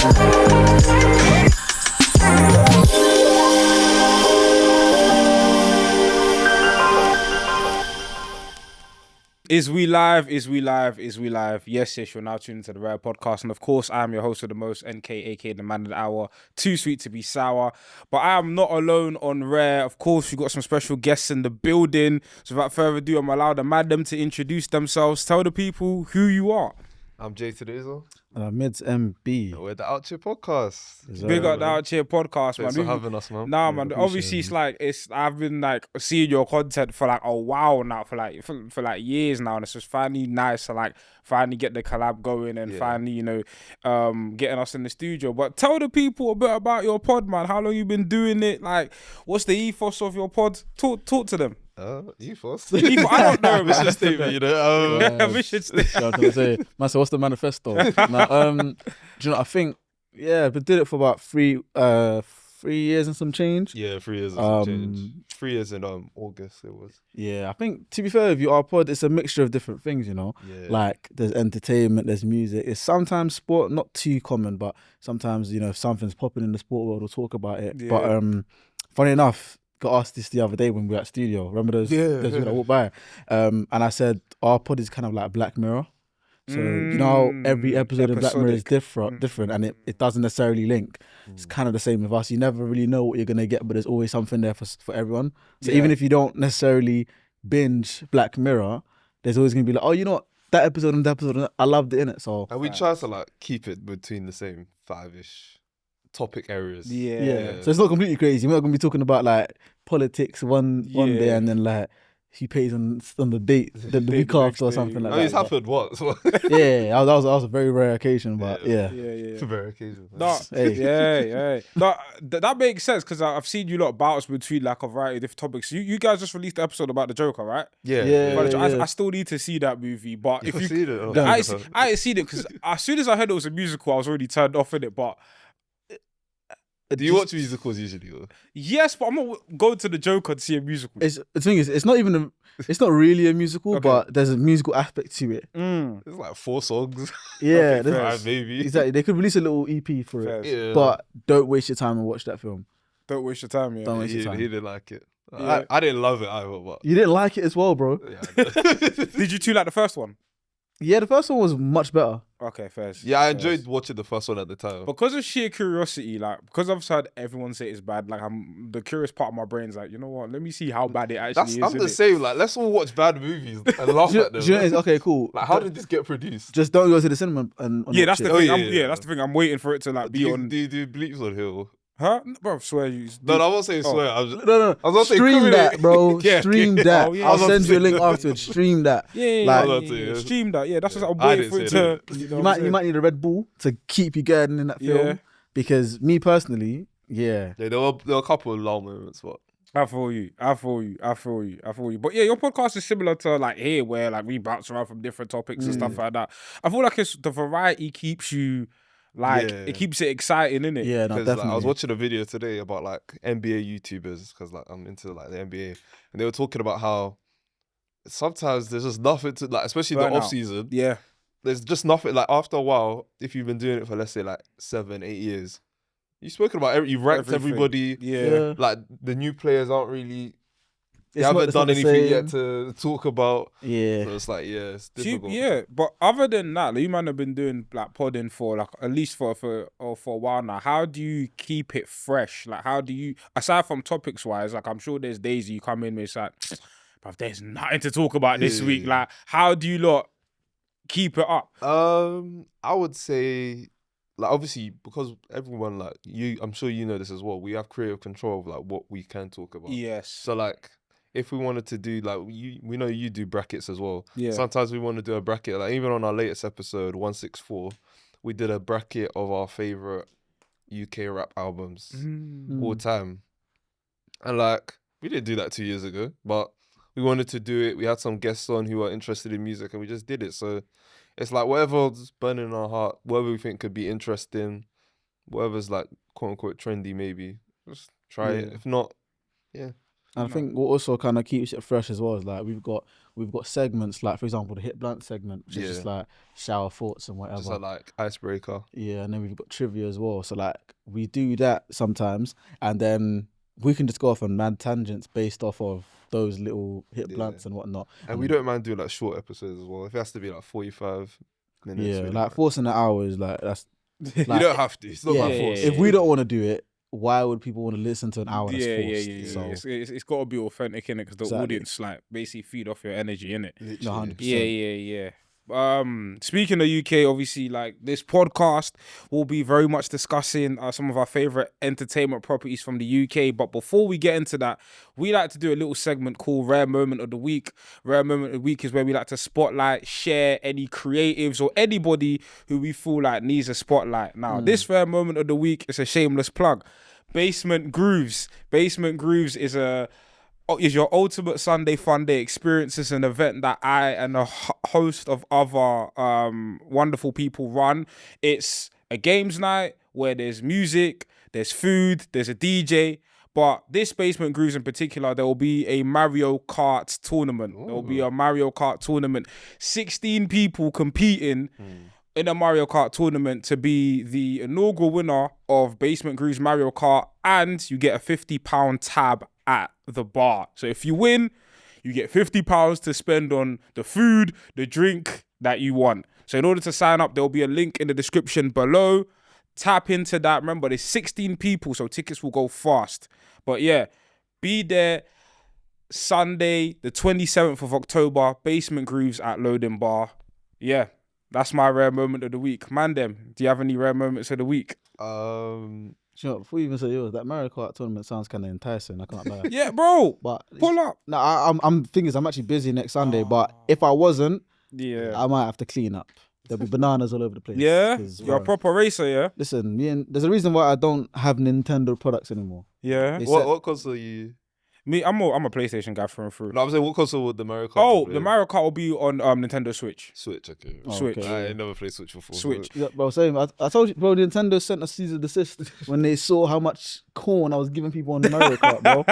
Is we live? Is we live? Is we live? Yes, you're now tuned into the Rare Podcast. And of course, I am your host of the most, NK, aka the man of the hour. Too sweet to be sour. But I am not alone on Rare. Of course, we've got some special guests in the building. So without further ado, I'm allowed the madam to introduce themselves. Tell the people who you are. I'm Jay Tedesco. Mids MB. We're the Outchea Podcast. Big up the Outchea Podcast, man. Thanks for having us, man. Nah, man. Obviously, I've been like seeing your content for like a while now, for like years now, and it's just finally nice to like finally get the collab going and finally, getting us in the studio. But tell the people a bit about your pod, man. How long you been doing it? Like, what's the ethos of your pod? Talk to them. Ethos. I don't know, Mission statement, you know. Mission statement. Man, so what's the manifesto? Do you know? I think we did it for about 3 years and some change. Yeah, 3 years and some change. 3 years in August it was. Yeah, I think to be fair with you, our pod, it's a mixture of different things. You know, like there's entertainment, there's music. It's sometimes sport, not too common, but sometimes if something's popping in the sport world, we'll talk about it. Yeah. But funny enough, got asked this the other day when we were at studio. Remember those people that walked by? And I said our pod is kind of like Black Mirror. So every episode of Black Mirror is different, and it doesn't necessarily link. It's kind of the same with us. You never really know what you're gonna get, but there's always something there for everyone. So even if you don't necessarily binge Black Mirror, there's always gonna be like, oh, you know what, that episode and that episode, I loved it in it. So and we try to like keep it between the same 5-ish topic areas. Yeah. So it's not completely crazy. We're not gonna be talking about like politics one day and then like he pays on the date the week after or something like that. It's happened once. That was a very rare occasion, but It's a rare occasion. No, No, that makes sense because I've seen you lot bounce between like a variety of different topics. You guys just released the episode about the Joker, right? I still need to see that movie, but if you seen it, I ain't seen it because as soon as I heard it was a musical, I was already turned off in it. But do you watch musicals usually? Or? Yes, but I'm not going to the Joker to see a musical. The thing is, it's not really a musical, but there's a musical aspect to it. It's like 4 songs. Yeah, 5 maybe. Exactly. They could release a little EP for it. Yeah. But don't waste your time and watch that film. Don't waste your time, Don't waste your time. He didn't like it. Yeah. I didn't love it either, but You didn't like it as well, bro. Did you two like the first one? Yeah, the first one was much better. Okay, fair. Yeah, I enjoyed watching the first one at the time. Because of sheer curiosity, like because I've heard everyone say it's bad, like I'm the curious part of my brain's like, you know what? Let me see how bad it actually is. I'm the same. Like, let's all watch bad movies and laugh at them. Okay, cool. Like, how did this get produced? Just don't go to the cinema and that's the thing. Yeah. That's the thing. I'm waiting for it to like be on. Do you do bleeps on here? Huh? Bro, I swear you. No, I won't say swear. I was No. I was not saying Stream that, bro. Stream that. Oh, yeah. I'll send you a link afterwards. Stream that. Yeah. Stream that. Yeah, that's what I'm waiting for it to. You might need a Red Bull to keep you going in that film. Yeah. Because me personally, there were a couple of lull moments, but I feel you. But yeah, your podcast is similar to like here, where like we bounce around from different topics and stuff like that. I feel like it's the variety keeps you. Like it keeps it exciting, innit? Yeah, no, definitely. Like, I was watching a video today about like NBA YouTubers because like I'm into like the NBA, and they were talking about how sometimes there's just nothing to like, especially the off season. Yeah, there's just nothing. Like after a while, if you've been doing it for let's say like 7-8 years, you've spoken about you ranked everybody. Yeah, like the new players aren't really. They It's haven't done anything same. yet to talk about. Yeah. So it's like, it's difficult. But other than that, like, you might have been doing like podding for like at least for a while now. How do you keep it fresh? Like, how do you, aside from topics wise, like I'm sure there's days you come in with it's like, but there's nothing to talk about this week. Like, how do you lot keep it up? I would say, like, obviously because everyone like you, I'm sure you know this as well. We have creative control of like what we can talk about. Yes. So like, if we wanted to do like we know you do brackets as well. Yeah. Sometimes we want to do a bracket. Like even on our latest episode 164, we did a bracket of our favorite UK rap albums all time. And like we didn't do that 2 years ago, but we wanted to do it. We had some guests on who are interested in music, and we just did it. So it's like whatever's burning in our heart, whatever we think could be interesting, whatever's like quote unquote trendy, maybe just try it. If not, And I think what also kind of keeps it fresh as well is like we've got segments like, for example, the Hit Blunt segment, which is just like shower thoughts and whatever. Just like icebreaker. Yeah, and then we've got trivia as well. So like we do that sometimes, and then we can just go off on mad tangents based off of those little Hit Blunts and whatnot. And we don't mind doing like short episodes as well. If it has to be like 45 minutes. Yeah, like forcing an hour is like that's. Like, you don't have to. It's not my force. If we don't want to do it, why would people want to listen to an hour that's forced? So it's got to be authentic, innit? Because the audience like basically feed off your energy, innit? 100%. Yeah. Speaking of UK, obviously, like this podcast will be very much discussing some of our favorite entertainment properties from the UK. But before we get into that, we like to do a little segment called Rare Moment of the Week. Rare Moment of the Week is where we like to spotlight, share any creatives or anybody who we feel like needs a spotlight. Now, this Rare Moment of the Week is a shameless plug. Basement Grooves. Basement Grooves is your ultimate Sunday fun day experience. Is an event that I and a host of other wonderful people run. It's a games night where there's music, there's food, there's a DJ. But this Basement Grooves in particular, there will be a Mario Kart tournament. There will be a Mario Kart tournament. 16 people competing in a Mario Kart tournament to be the inaugural winner of Basement Grooves Mario Kart, and you get a £50 tab at the bar. So if you win, you get £50 to spend on the food, the drink that you want. So in order to sign up, there'll be a link in the description below. Tap into that. Remember, there's 16 people, so tickets will go fast. But yeah, be there Sunday, the 27th of October, Basement Grooves at Loading Bar. Yeah, that's my rare moment of the week. Mandem, do you have any rare moments of the week? Before you even say yours, that Mario Kart tournament sounds kind of enticing. I can't lie. Yeah, bro. But pull up. No, I'm thinking I'm actually busy next Sunday. But if I wasn't, I might have to clean up. There'll be bananas all over the place. Yeah, you're a proper racer. Yeah. Listen, there's a reason why I don't have Nintendo products anymore. Yeah. What console are you? Me, I'm a PlayStation guy through and through. No, I'm saying what console would the Mario Kart? Oh, the Mario Kart will be on Nintendo Switch. Switch, okay. Switch. Okay. I never played Switch before. Switch. Yeah, but I was saying, I told you, bro, Nintendo sent a cease and desist when they saw how much corn I was giving people on Mario Kart, bro.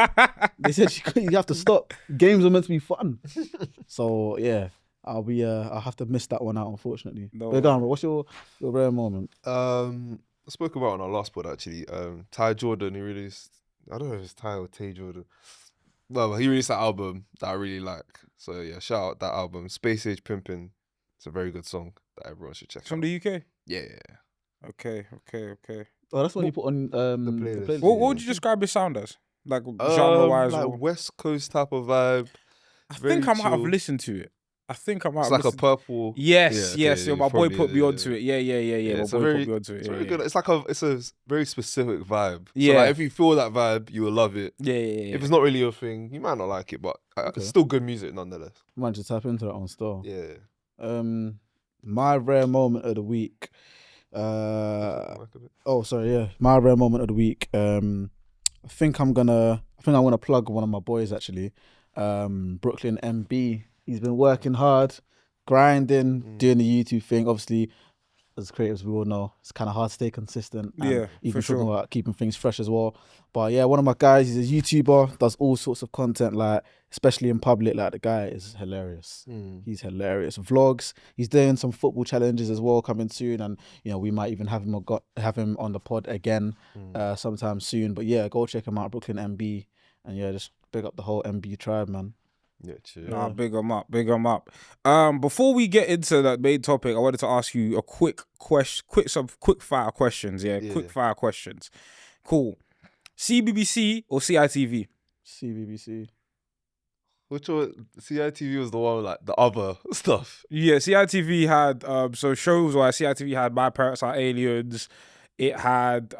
They said you have to stop. Games are meant to be fun. So yeah, I'll have to miss that one out, unfortunately. No. But Bro, what's your rare moment? I spoke about on our last pod actually. Ty Jordan, he released, I don't know if it's Ty or Tay Jordan. Well, he released that album that I really like. So yeah, shout out that album. Space Age Pimpin'. It's a very good song that everyone should check out. From the UK? Yeah. Okay. Oh, that's what you put on the playlist. What would you describe his sound as? Like genre-wise? Like West Coast type of vibe. I think I might have listened to it. It's like a purple. Yes. Yeah, My boy put me onto it. Yeah. My boy put me onto it. It's very good. It's a very specific vibe. Yeah. So like, if you feel that vibe, you will love it. Yeah. If it's not really your thing, you might not like it, but it's still good music nonetheless. Might just tap into that on still. Yeah. My rare moment of the week. My rare moment of the week. I think I'm gonna plug one of my boys actually. Brooklyn MB. He's been working hard, grinding, doing the YouTube thing. Obviously, as creatives, we all know it's kind of hard to stay consistent. And even talking about keeping things fresh as well. But yeah, one of my guys, he's a YouTuber, does all sorts of content, like especially in public. Like the guy is hilarious. He's hilarious. Vlogs. He's doing some football challenges as well coming soon, and we might even have him on the pod again sometime soon. But yeah, go check him out, Brooklyn MB, and yeah, just big up the whole MB tribe, man. Yeah, chill. Nah, big 'em up. Before we get into that main topic, I wanted to ask you a quick fire questions. Quick fire questions. Cool. CBBC or CITV? CBBC. Which one? CITV was the one with, like, the other stuff. Yeah, CITV had so shows where CITV had My Parents Are Aliens. It had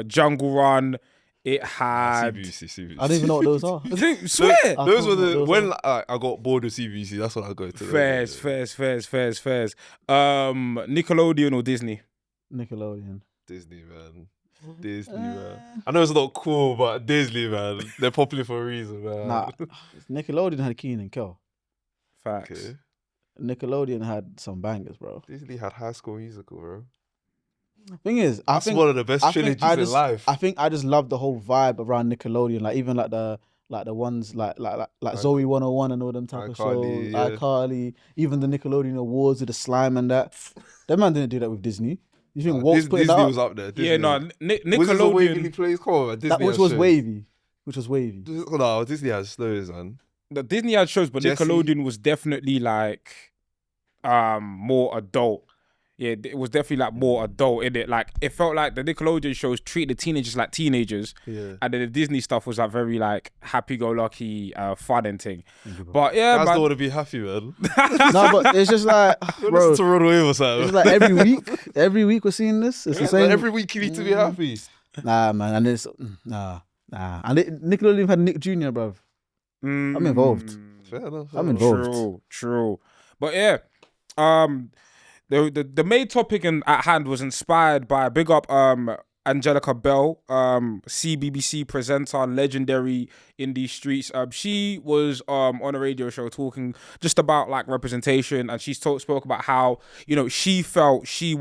Jungle Run. It had CBBC. I don't even know what those are. Swear. Those were when I got bored of CBBC. That's when I go to. Fairs. Nickelodeon or Disney? Nickelodeon. Disney, man. I know it's not cool, but Disney, man. They're popular for a reason, man. Nah, Nickelodeon had Keenan and Kel. Facts. Okay. Nickelodeon had some bangers, bro. Disney had High School Musical, bro. Thing is, that's one of the best trilogies in life. I think I just love the whole vibe around Nickelodeon. Like even like the like the ones like Zoe 101 and all them type of shows, iCarly, even the Nickelodeon Awards with the slime and that. That man didn't do that with Disney. You think Walt's putting Disney that was up there? Yeah, no, Nickelodeon. Was this a Waverly Place? Come on, man. Disney which was wavy. No, Disney has shows, man. The Disney had shows, but Jessie. Nickelodeon was definitely like more adult. Yeah, it was definitely like more adult in it. Like it felt like the Nickelodeon shows treat the teenagers like teenagers, and then the Disney stuff was like very like happy-go-lucky, fun and thing. But yeah, I don't want to be happy, man. No, but it's just like, bro, to run away or something. It's like every week we're seeing this. It's the same. Every week you need to be happy. Nah, man, and it's nah. And Nickelodeon had Nick Jr., bruv. I'm involved. Fair enough. I'm involved. True. But yeah, the main topic at hand was inspired by big up Angelica Bell, CBBC presenter, legendary in these streets. She was on a radio show talking just about like representation, and she spoke about how, you know, she felt she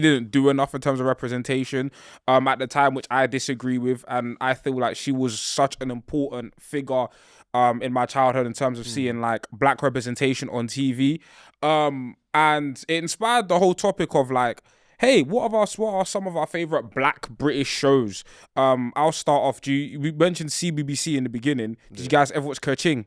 didn't do enough in terms of representation at the time, which I disagree with, and I feel like she was such an important figure in my childhood in terms of seeing like black representation on TV, and it inspired the whole topic of like, hey, what are some of our favorite black British shows? I'll start off. We mentioned CBBC in the beginning. Did you guys ever watch Kerching?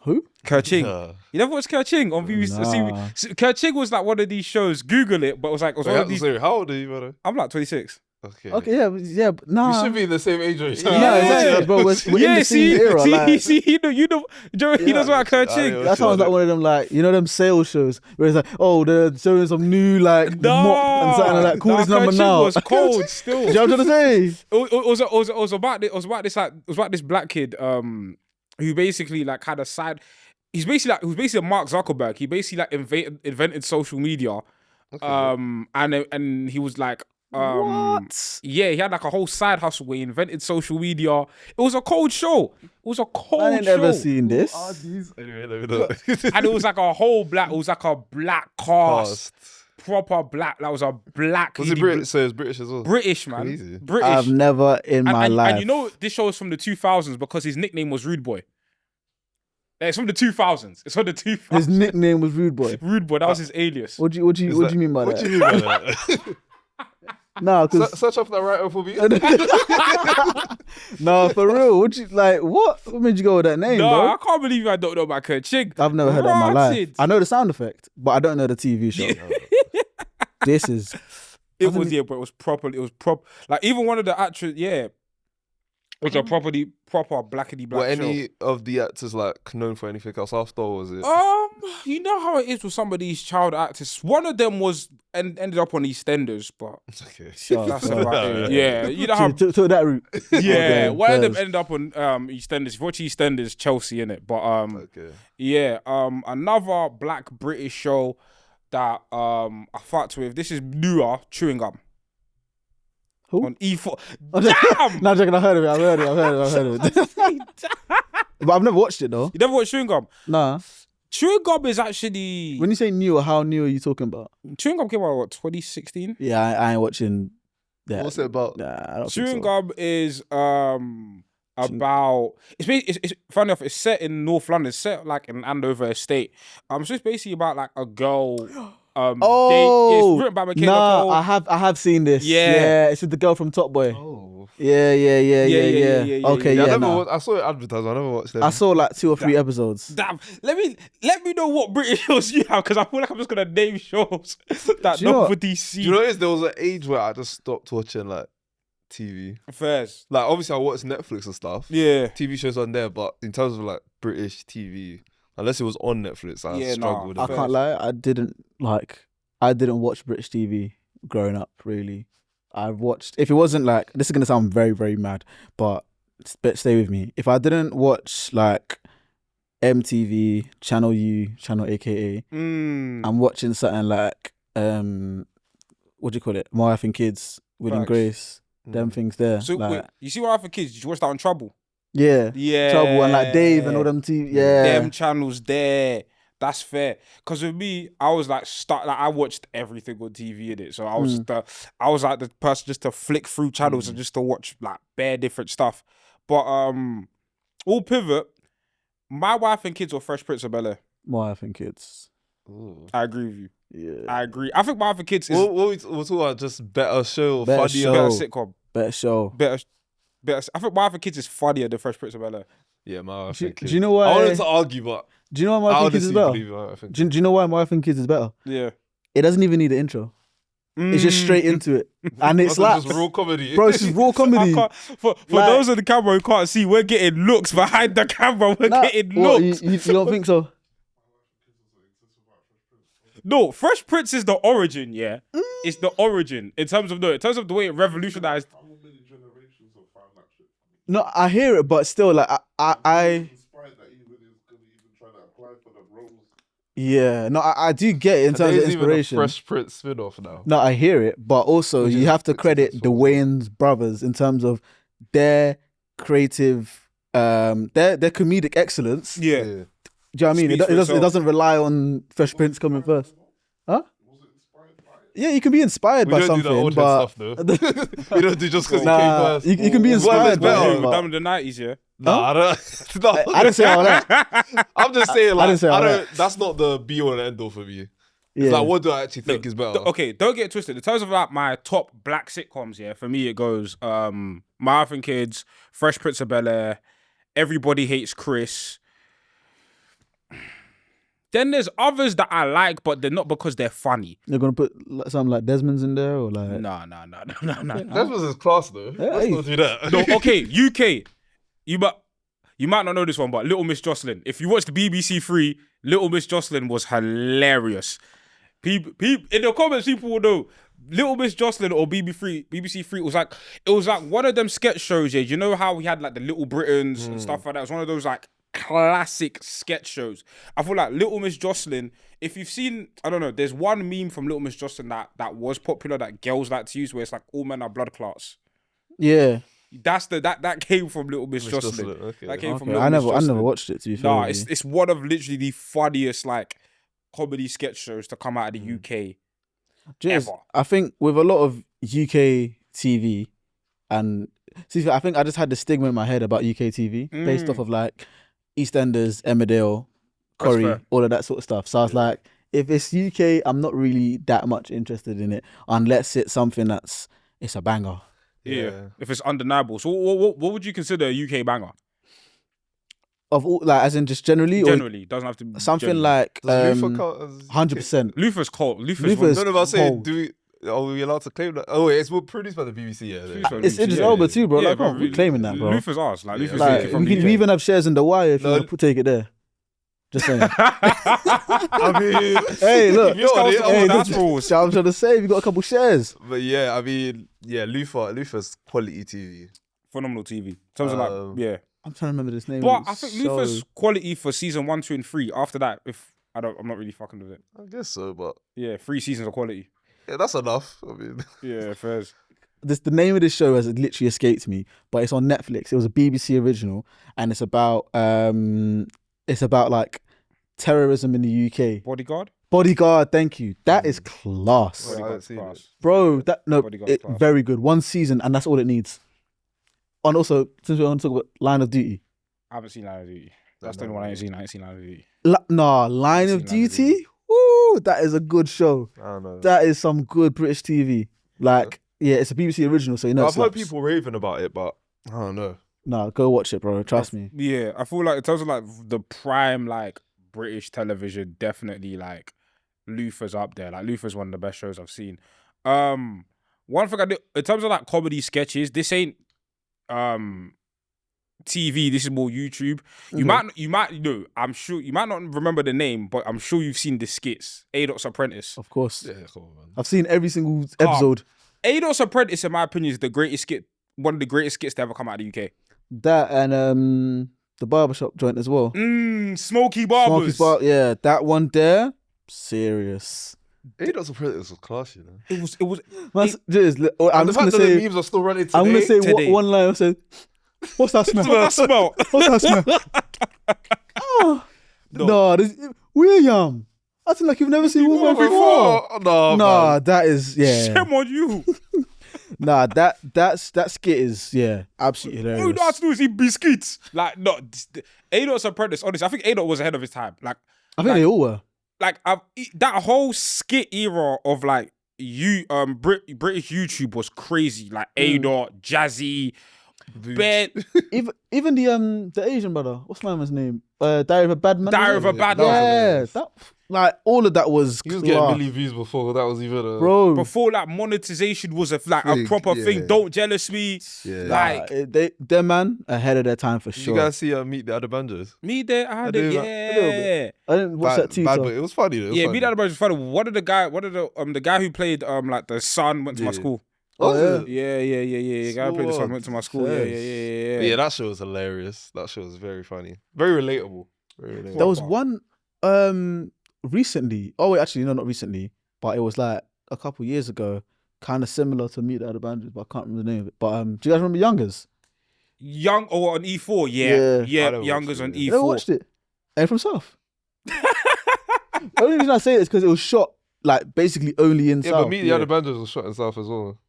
Who? Kerching. No. You never watched Kerching on BBC? Nah. Kerching was like one of these shows. Google it, but it was one of these. Sorry, how old are you, brother? I'm like 26. Okay, yeah, but nah. We should be in the same age range. Yeah, exactly, bro. We're in the same era. You know, he knows about Kerching. That sounds like one of them, like, you know, them sales shows where it's like, oh, they're showing some new like mop and something like that. Call this number now. Was cold still. You know what I'm trying to say? It was about this black kid who basically like had a side. He was basically a Mark Zuckerberg. He basically like invented social media, and he was like. What? Yeah, he had like a whole side hustle where he invented social media. It was a cold show. I ain't never seen this. Anyway, let me know. And it was like a black cast. Proper black. That was a black. Was it British? So it was British as well. British, man. Crazy. British. I've never in my life. And you know, this show is from the 2000s because his nickname was Rude Boy. It's from the 2000s. It's from the 2000s. His nickname was Rude Boy. Rude Boy. That was his alias. What do you mean by that? What do you mean by that? No, because search up that writer for me. No, for real. What made you go with that name, bro? I can't believe I don't know about Kerching. I've never heard that in my life. I know the sound effect, but I don't know the TV show. This is. But it was proper. Like even one of the actors, yeah. It was a proper blackity black Were show. any of the actors like known for anything else after, or was it? You know how it is with some of these child actors. One of them was ended up on EastEnders, but Okay. that's about it. Yeah, you know how took that route. Yeah, Okay, one of them ended up on EastEnders. If you watch EastEnders, Chelsea in it, but Okay. yeah, another black British show that I fucked with. This is newer, Chewing Gum. Who? On E4. Damn! No, joking, I've heard of it. But I've never watched it though. You never watched Chewing Gum? Nah. Chewing Gum is actually. When you say new, how new are you talking about? Chewing Gum came out, what, 2016? Yeah, I ain't watching that. What's it about? Nah, I don't Chewing think so. Gum is about. It's funny enough. It's set in North London. It's set like in Andover Estate. So it's basically about like a girl. It's written by Michaela Cole. I have seen this. Yeah. It's with the girl from Top Boy. Oh. Yeah. Okay, Yeah, yeah. I saw it advertised. I never watched it. I saw like 2 or 3 episodes. Damn. Let me know what British shows you have, because I feel like I'm just gonna name shows that Do you know what? nobody sees. Do you know there was an age where I just stopped watching like TV. Fairs. Like obviously I watch Netflix and stuff. Yeah. TV shows on there, but in terms of like British TV, unless it was on Netflix, I struggled with I it. can't lie. I didn't watch British TV growing up. Really, I've watched. If it wasn't like, this is gonna sound very, very mad, but stay with me. If I didn't watch like MTV, Channel U, Channel AKA, I'm watching something like what do you call it? My Wife and Kids, Will and Grace, them things there. So like, wait, you see My Wife and Kids? Did you watch that on Trouble? Yeah, Trouble and like Dave and all them TV. Yeah, them channels there. That's fair. Because with me, I was like I watched everything on TV in it. So I was the person just to flick through channels and just to watch like bare different stuff. But All pivot. My Wife and Kids or Fresh Prince of Bel-Air? My Wife and Kids. Ooh. I agree with you. Yeah. I agree. I think My Wife and Kids is We're talking about just better show, Better funnier. show. better sitcom. Better show. Better. I think My Wife and Kids is funnier than Fresh Prince of Bel-Air. Yeah, My Wife Do and Kids. you know why? I wanted to argue, but Do you know why My I Wife and Kids is honestly better? believe My Wife and Do you know why My Wife and Kids is better? Yeah. It doesn't even need an intro. It's just straight into it, and it's like, just raw comedy. bro, it's just raw I comedy. can't, for Like- those on the camera who can't see, we're getting looks behind the camera. We're getting What, looks. you don't think so? No, Fresh Prince is the origin, yeah. It's the origin in terms of the way it revolutionized. No, I hear it, but still, like I yeah, no, I do get it in terms of There's even a inspiration. Fresh Prince spin-off now. No, I hear it, but also Which you is- have to it's credit the successful. Wayans brothers in terms of their creative, their comedic excellence. Yeah. Do you know what I mean? Speaks for It itself. doesn't rely on Fresh Prince coming first. Huh? Yeah, you can be inspired We by don't do that something, old but stuff though. We don't do just because it came nah, first. you can be Well, it's inspired by better. it. but- Done in the 90s, yeah. Nah, I don't. No, I didn't say all that. I'm just saying, like, didn't say all that. That's not the be all and end all for me. Yeah. It's like, what do I actually think is better? Okay, don't get it twisted. In terms of like my top black sitcoms, yeah, for me it goes My Wife and Kids, Fresh Prince of Bel-Air, Everybody Hates Chris. Then there's others that I like, but they're not because they're funny. You're gonna put something like Desmond's in there, or like No. That was his class though. Let's Hey. not do that. No, okay, UK. You might not know this one, but Little Miss Jocelyn. If you watch the BBC Three, Little Miss Jocelyn was hilarious. People in the comments, people will know Little Miss Jocelyn or BBC Three was like one of them sketch shows. Yeah, you know how we had like the Little Britons and stuff like that. It was one of those like classic sketch shows. I feel like Little Miss Jocelyn. If you've seen, I don't know, there's one meme from Little Miss Jocelyn that was popular that girls like to use, where it's like all men are blood clots. yeah. That's that came from Little Miss Jocelyn. Jocelyn, okay. That came from Okay, Little I Miss never Jocelyn. watched it, to be fair. Nah, with you. it's one of literally the funniest like comedy sketch shows to come out of the UK. Just, ever. I think with a lot of UK TV, and see, I think I just had the stigma in my head about UK TV based off of like EastEnders, Emmerdale, Corrie, fair. all of that sort of stuff. So I was like, if it's UK, I'm not really that much interested in it unless it's something it's a banger. Yeah. If it's undeniable. So what would you consider a UK banger? Of all, like, as in just generally, Generally, doesn't have to be or something generally. like Does Luther count as- 100%. Luther's cold. Luther's Luther's- No, but I'm saying, cold. are we allowed to claim that? Oh, wait, it's produced by the BBC, yeah. It's Idris Elba too, bro. Like, we're claiming that, bro. Luther's ours. Like Luther's Like, from we UK. even have shares in The Wire if you No. want to take it there. Just saying. I mean, Hey, look. If you're on it, Hey, that's look, rules. I'm trying to say, we got a couple shares. but yeah, I mean, yeah, Luther's quality TV. Phenomenal TV. In terms of like, yeah. I'm trying to remember this name. But It's I think so- Luther's quality for season 1, 2, and 3. After that, I'm not really fucking with it. I guess so, but Yeah, 3 seasons of quality. yeah, that's enough. I mean, Yeah, fairs. the name of this show has literally escaped me, but it's on Netflix. It was a BBC original, and it's about like terrorism in the UK. Bodyguard. Bodyguard, thank you. That is class, I haven't Bodyguard's seen it. class. bro. Bodyguard's class. Very good. One season, and that's all it needs. And also, since we're on to talk about Line of Duty, I haven't seen Line of Duty. That's the only one I ain't seen. I ain't seen Line of Duty. Line of seen Line of Duty. Woo, that is a good show. I don't know. That is some good British TV. Like, yeah, it's a BBC original, so you know. I've it heard slaps. people raving about it, but I don't know. Nah, go watch it, bro. Trust me. Yeah, I feel like in terms of like the prime like British television, definitely like Luther's up there. Like Luther's one of the best shows I've seen. One thing I did in terms of like comedy sketches, this ain't TV. This is more YouTube. You might know. I'm sure you might not remember the name, but I'm sure you've seen the skits. A.'s Apprentice. Of course. Yeah, come on, man. I've seen every single episode. A.'s Apprentice, in my opinion, is the greatest skit. One of the greatest skits to ever come out of the UK. That and the barbershop joint as well. Smoky Barbers. Yeah, that one there, serious. A.'s Apprentice was class, you know. It was. I'm And just the gonna fact that say. the memes are still running today. I'm gonna say today. one line. I said, "What's that smell? What's that smell? What's that smell?" Oh, no, William. Acting like you've never seen Woman before. No, Nah, man. that is Shame on you. Nah, that skit is absolutely hilarious. All you know how to do is eat biscuits. Like, no, A-Dot's Apprentice, honestly, I think A-Dot was ahead of his time. Like, I think they all were. Like, that whole skit era of like British YouTube was crazy. Like A-Dot, Jazzy, Ben. even the Asian brother, what's my man's name? Diary of a Bad Man. Diary of a Bad Man. Yeah, that like all of that was. He was getting million views before that was even a bro. Before like monetization was a proper thing. Don't jealous me. Yeah. Like their man ahead of their time for sure. Did you guys see Meet the Other Banjos? Me there, I had it. Yeah, I didn't watch that too. Bad, but it was funny though. Meet the Other Banjos was funny. What did the guy who played like the son went to my school. Oh yeah. The guy who played the son went to my school. Yeah. But yeah, that show was hilarious. That show was very funny, very relatable. There was one recently. Oh wait, actually no, not recently, but it was like a couple years ago, kind of similar to Meet the Other Banjos, but I can't remember the name of it. But do you guys remember Youngers? On E4, yeah. Youngers on E4. You never watched it? And from South. The only reason I say it is because it was shot like basically only in South. Yeah, but Meet the Other Banjos was shot in South as well.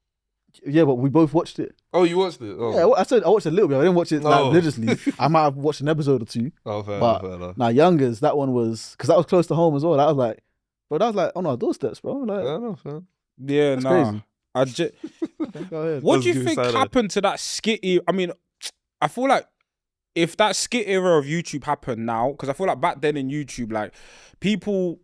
Yeah, but we both watched it. Oh, you watched it? Oh. Yeah, I said I watched a little bit. I didn't watch it like religiously. I might have watched an episode or two. Oh, fair enough. Now, Youngers, that one was because that was close to home as well. That was like on our doorsteps, bro. Like, yeah, crazy. Go ahead. What do you think happened to that skit? I mean, I feel like if that skit era of YouTube happened now, because I feel like back then in YouTube, like people,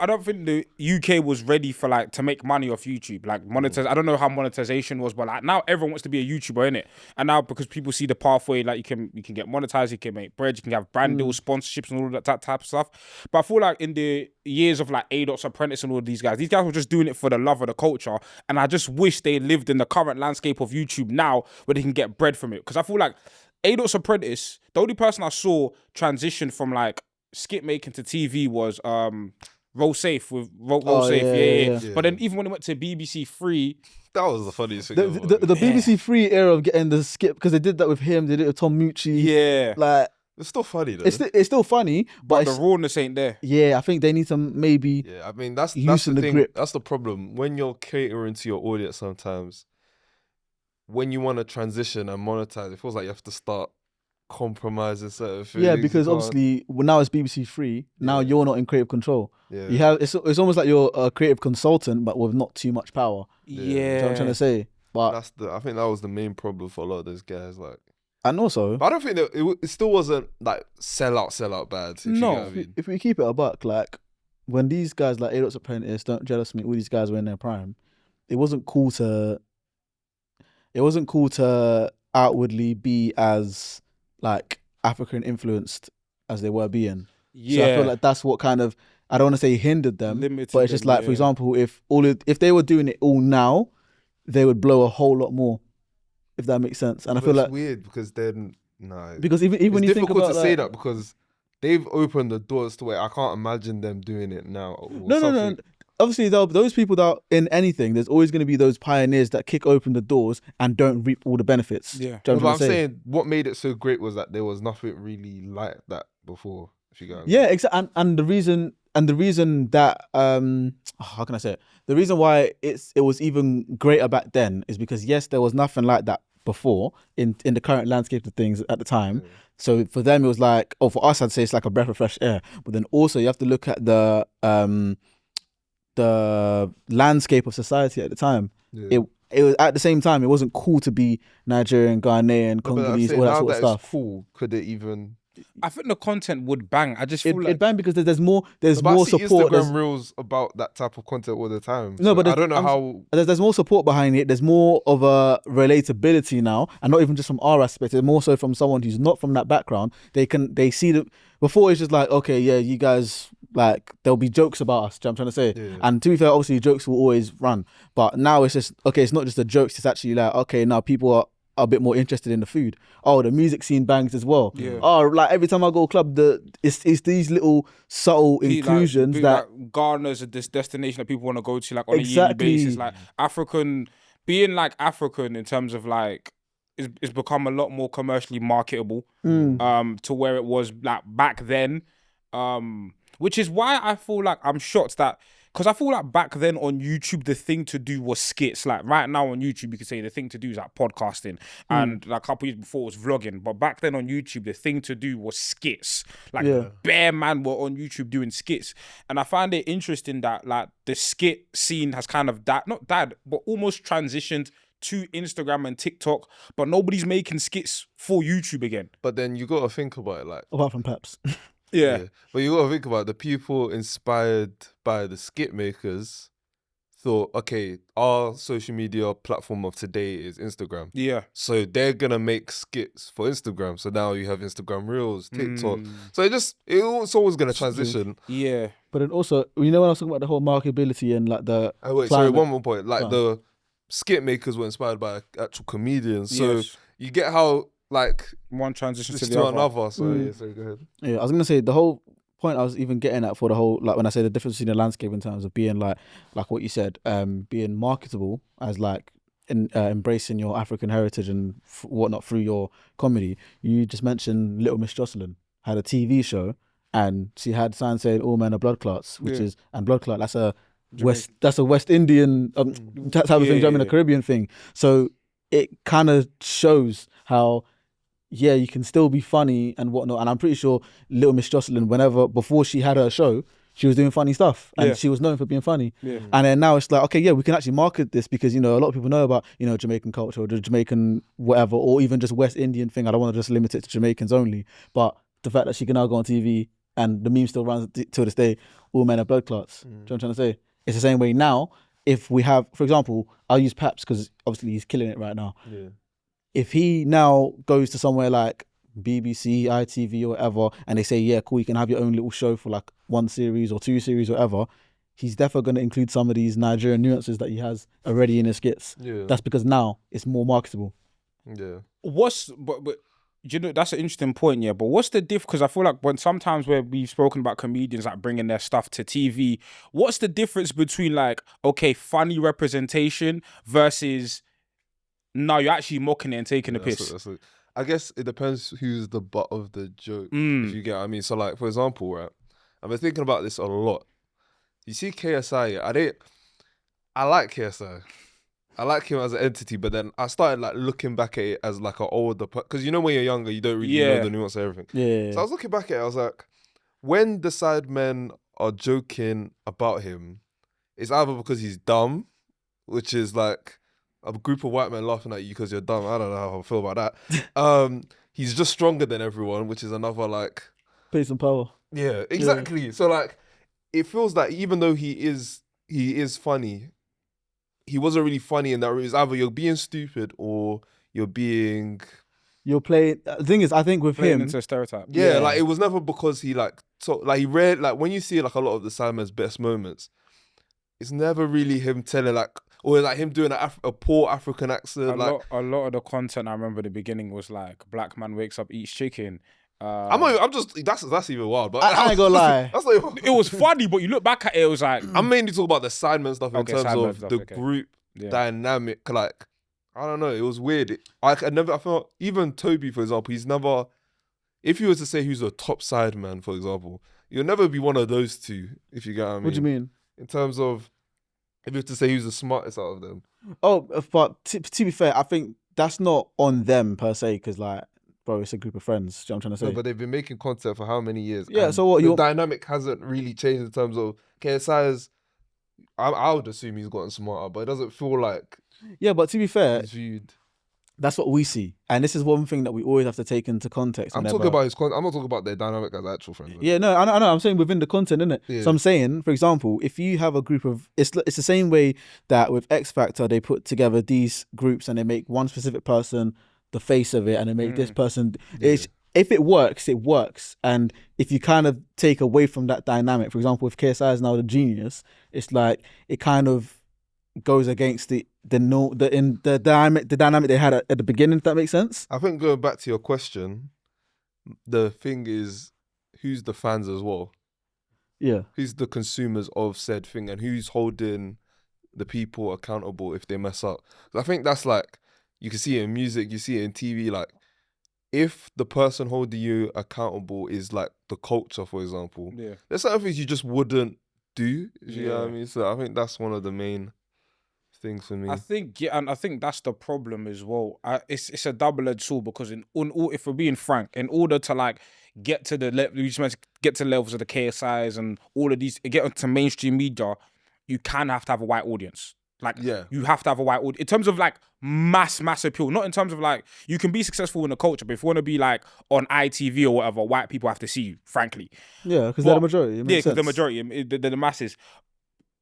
I don't think the UK was ready for like to make money off YouTube. Like I don't know how monetization was, but like now everyone wants to be a YouTuber, innit? And now because people see the pathway, like you can get monetized, you can make bread, you can have brand deals, sponsorships, and all that type of stuff. But I feel like in the years of like A-Dot's Apprentice and all these guys were just doing it for the love of the culture. And I just wish they lived in the current landscape of YouTube now, where they can get bread from it. Because I feel like A-Dot's Apprentice, the only person I saw transition from like skit making to TV was Roll Safe with Roll Safe. Yeah. But then even when it went to BBC Three, that was the funniest thing. The BBC Three era of getting the skit, because they did that with him, they did it with Tom Mucci. Yeah, like it's still funny though. It's still funny, but the rawness ain't there. Yeah, I think they need to maybe. Yeah, I mean that's the thing. Grip. That's the problem when you're catering to your audience. Sometimes when you want to transition and monetize, it feels like you have to start compromising certain things. Yeah, because obviously now it's BBC Three. Now you're not in creative control. Yeah, you have it's almost like you're a creative consultant, but with not too much power. Yeah, you know what I'm trying to say. But I think that was the main problem for a lot of those guys. Like, and also, but I don't think that it still wasn't like sell out bad. If we keep it a buck, like when these guys like A-Dot's Apprentice, Don't Jealous Me, all these guys were in their prime, it wasn't cool to outwardly be as like African influenced as they were being. Yeah. So I feel like that's what kind of, I don't want to say hindered them, but it's just like, for example, if they were doing it all now, they would blow a whole lot more, if that makes sense. And I feel like weird because then because even when you think about it's difficult to say that because they've opened the doors to where I can't imagine them doing it now. No. Obviously, those people that are in anything, there's always going to be those pioneers that kick open the doors and don't reap all the benefits. Yeah. But I'm saying what made it so great was that there was nothing really like that before. If you go, yeah, exactly. And the reason that how can I say it? The reason why it was even greater back then is because yes, there was nothing like that before in the current landscape of things at the time. Yeah. So for them, it was like, for us, I'd say it's like a breath of fresh air. But then also you have to look at the landscape of society at the time. Yeah. It was at the same time, it wasn't cool to be Nigerian, Ghanaian, Congolese, all that sort of stuff. Cool. Could it even? I think the content would bang. I just feel like it bang because there's more support. Instagram reels about that type of content all the time. No, but I don't know how. There's more support behind it. There's more of a relatability now, and not even just from our aspect. It's more so from someone who's not from that background. They see the. Before it's just like, okay, yeah, you guys, like, there'll be jokes about us, do you know what I'm trying to say? Yeah. And to be fair, obviously jokes will always run. But now it's just, okay, it's not just the jokes, it's actually like, okay, now people are a bit more interested in the food. Oh, the music scene bangs as well. Yeah. Oh, like every time I go to a club, it's these little subtle inclusions that... Like Ghana's this destination that people want to go to, like, on a yearly basis. Like, being like African in terms of like, it's become a lot more commercially marketable to where it was like back then, which is why I feel like I'm shocked that because I feel like back then on YouTube, the thing to do was skits. Like right now on YouTube, you could say the thing to do is like podcasting, and like a couple years before it was vlogging. But back then on YouTube, the thing to do was skits. Like bare man were on YouTube doing skits, and I find it interesting that like the skit scene has kind of not died, but almost transitioned to Instagram and TikTok, but nobody's making skits for YouTube again. But then you got to think about it, like apart from Peps. Yeah. But you got to think about it. The people inspired by the skit makers thought, okay, our social media platform of today is Instagram. Yeah. So they're going to make skits for Instagram. So now you have Instagram Reels, TikTok. So it's always going to transition. Yeah. But then also, when I was talking about the whole marketability and like the... Sorry, one more point. Like the skit makers were inspired by actual comedians. So you get how... like one transition to the another. So go ahead. Yeah, I was gonna say the whole point I was even getting at for the whole, like when I say the difference between the landscape in terms of being like what you said, being marketable as like embracing your African heritage and whatnot through your comedy. You just mentioned Little Miss Jocelyn had a TV show and she had signs saying "All men are blood clots," which is blood clot. That's a West Indian type of thing, a Caribbean thing. So it kind of shows how. Yeah, you can still be funny and whatnot. And I'm pretty sure Little Miss Jocelyn, before she had her show, she was doing funny stuff and she was known for being funny. Yeah. And then now it's like, okay, we can actually market this because, a lot of people know about, Jamaican culture or the Jamaican whatever, or even just West Indian thing. I don't want to just limit it to Jamaicans only. But the fact that she can now go on TV and the meme still runs till this day, all men are blood clots. Do you know what I'm trying to say? It's the same way now. If we have, for example, I'll use Paps because obviously he's killing it right now. Yeah. If he now goes to somewhere like BBC, ITV or whatever, and they say, yeah, cool, you can have your own little show for like 1 series or 2 series or whatever, he's definitely going to include some of these Nigerian nuances that he has already in his skits. Yeah. That's because now it's more marketable. Yeah. But that's an interesting point, yeah. But what's the diff? Because I feel like sometimes where we've spoken about comedians like bringing their stuff to TV, what's the difference between like, okay, funny representation versus... no, you're actually mocking it and taking a piss. I guess it depends who's the butt of the joke, if you get what I mean. So, like, for example, right, I've been thinking about this a lot. You see KSI, I like KSI. I like him as an entity, but then I started, like, looking back at it as, like, an older... because, when you're younger, you don't really know the nuance of everything. Yeah. So I was looking back at it, I was like, when the sidemen are joking about him, it's either because he's dumb, which is, like... a group of white men laughing at you because you're dumb. I don't know how I feel about that. He's just stronger than everyone, which is another like... pace and power. Yeah, exactly. Yeah. So like, it feels like even though he is funny, he wasn't really funny in that it's either you're being stupid or you're playing... The thing is, I think with playing him... into a stereotype. Yeah, like it was never because he like... he read... like when you see like a lot of the Simon's best moments, it's never really him telling like... or like him doing a poor African accent. A lot of the content I remember at the beginning was like, black man wakes up, eats chicken. That's even wild. But I ain't gonna lie. That's not even... it was funny, but you look back at it, it was like... I'm mainly talking about the Sidemen stuff in terms of the group dynamic. Like, I don't know, it was weird. I felt, even Toby, for example, he's never... if you were to say who's a top Sideman, for example, you'll never be one of those two, if you get what I mean. What do you mean? In terms of... if you have to say who's the smartest out of them. Oh, but to be fair, I think that's not on them per se, because like, bro, it's a group of friends. Do you know what I'm trying to say? No, but they've been making content for how many years? Yeah, so what? The dynamic hasn't really changed in terms of KSI's... I would assume he's gotten smarter, but it doesn't feel like... yeah, but to be fair, he's viewed... that's what we see. And this is one thing that we always have to take into context. I'm talking about his content. I'm not talking about their dynamic as actual friends. Right? Yeah, no, I know. I'm saying within the content, innit? Yeah. So I'm saying, for example, if you have a group of... It's the same way that with X Factor, they put together these groups and they make one specific person the face of it and they make this person... Yeah. If it works, it works. And if you kind of take away from that dynamic, for example, if KSI is now the genius, it's like it kind of goes against the dynamic they had at the beginning, if that makes sense. I think going back to your question, the thing is, who's the fans as well? Yeah. Who's the consumers of said thing and who's holding the people accountable if they mess up? I think that's like, you can see it in music, you see it in TV, like, if the person holding you accountable is like the culture, for example, there's certain things you just wouldn't do. You know what I mean? So I think that's one of the main things for me. I think and I think that's the problem as well. It's a double-edged sword because if we're being frank, in order to like get to the get to levels of the KSIs and all of these, get onto mainstream media, you can have to have a white audience. Like, you have to have a white audience in terms of like mass appeal. Not in terms of like you can be successful in the culture, but if you want to be like on ITV or whatever, white people have to see you. Frankly, because they're the majority. Because the majority, they're the masses.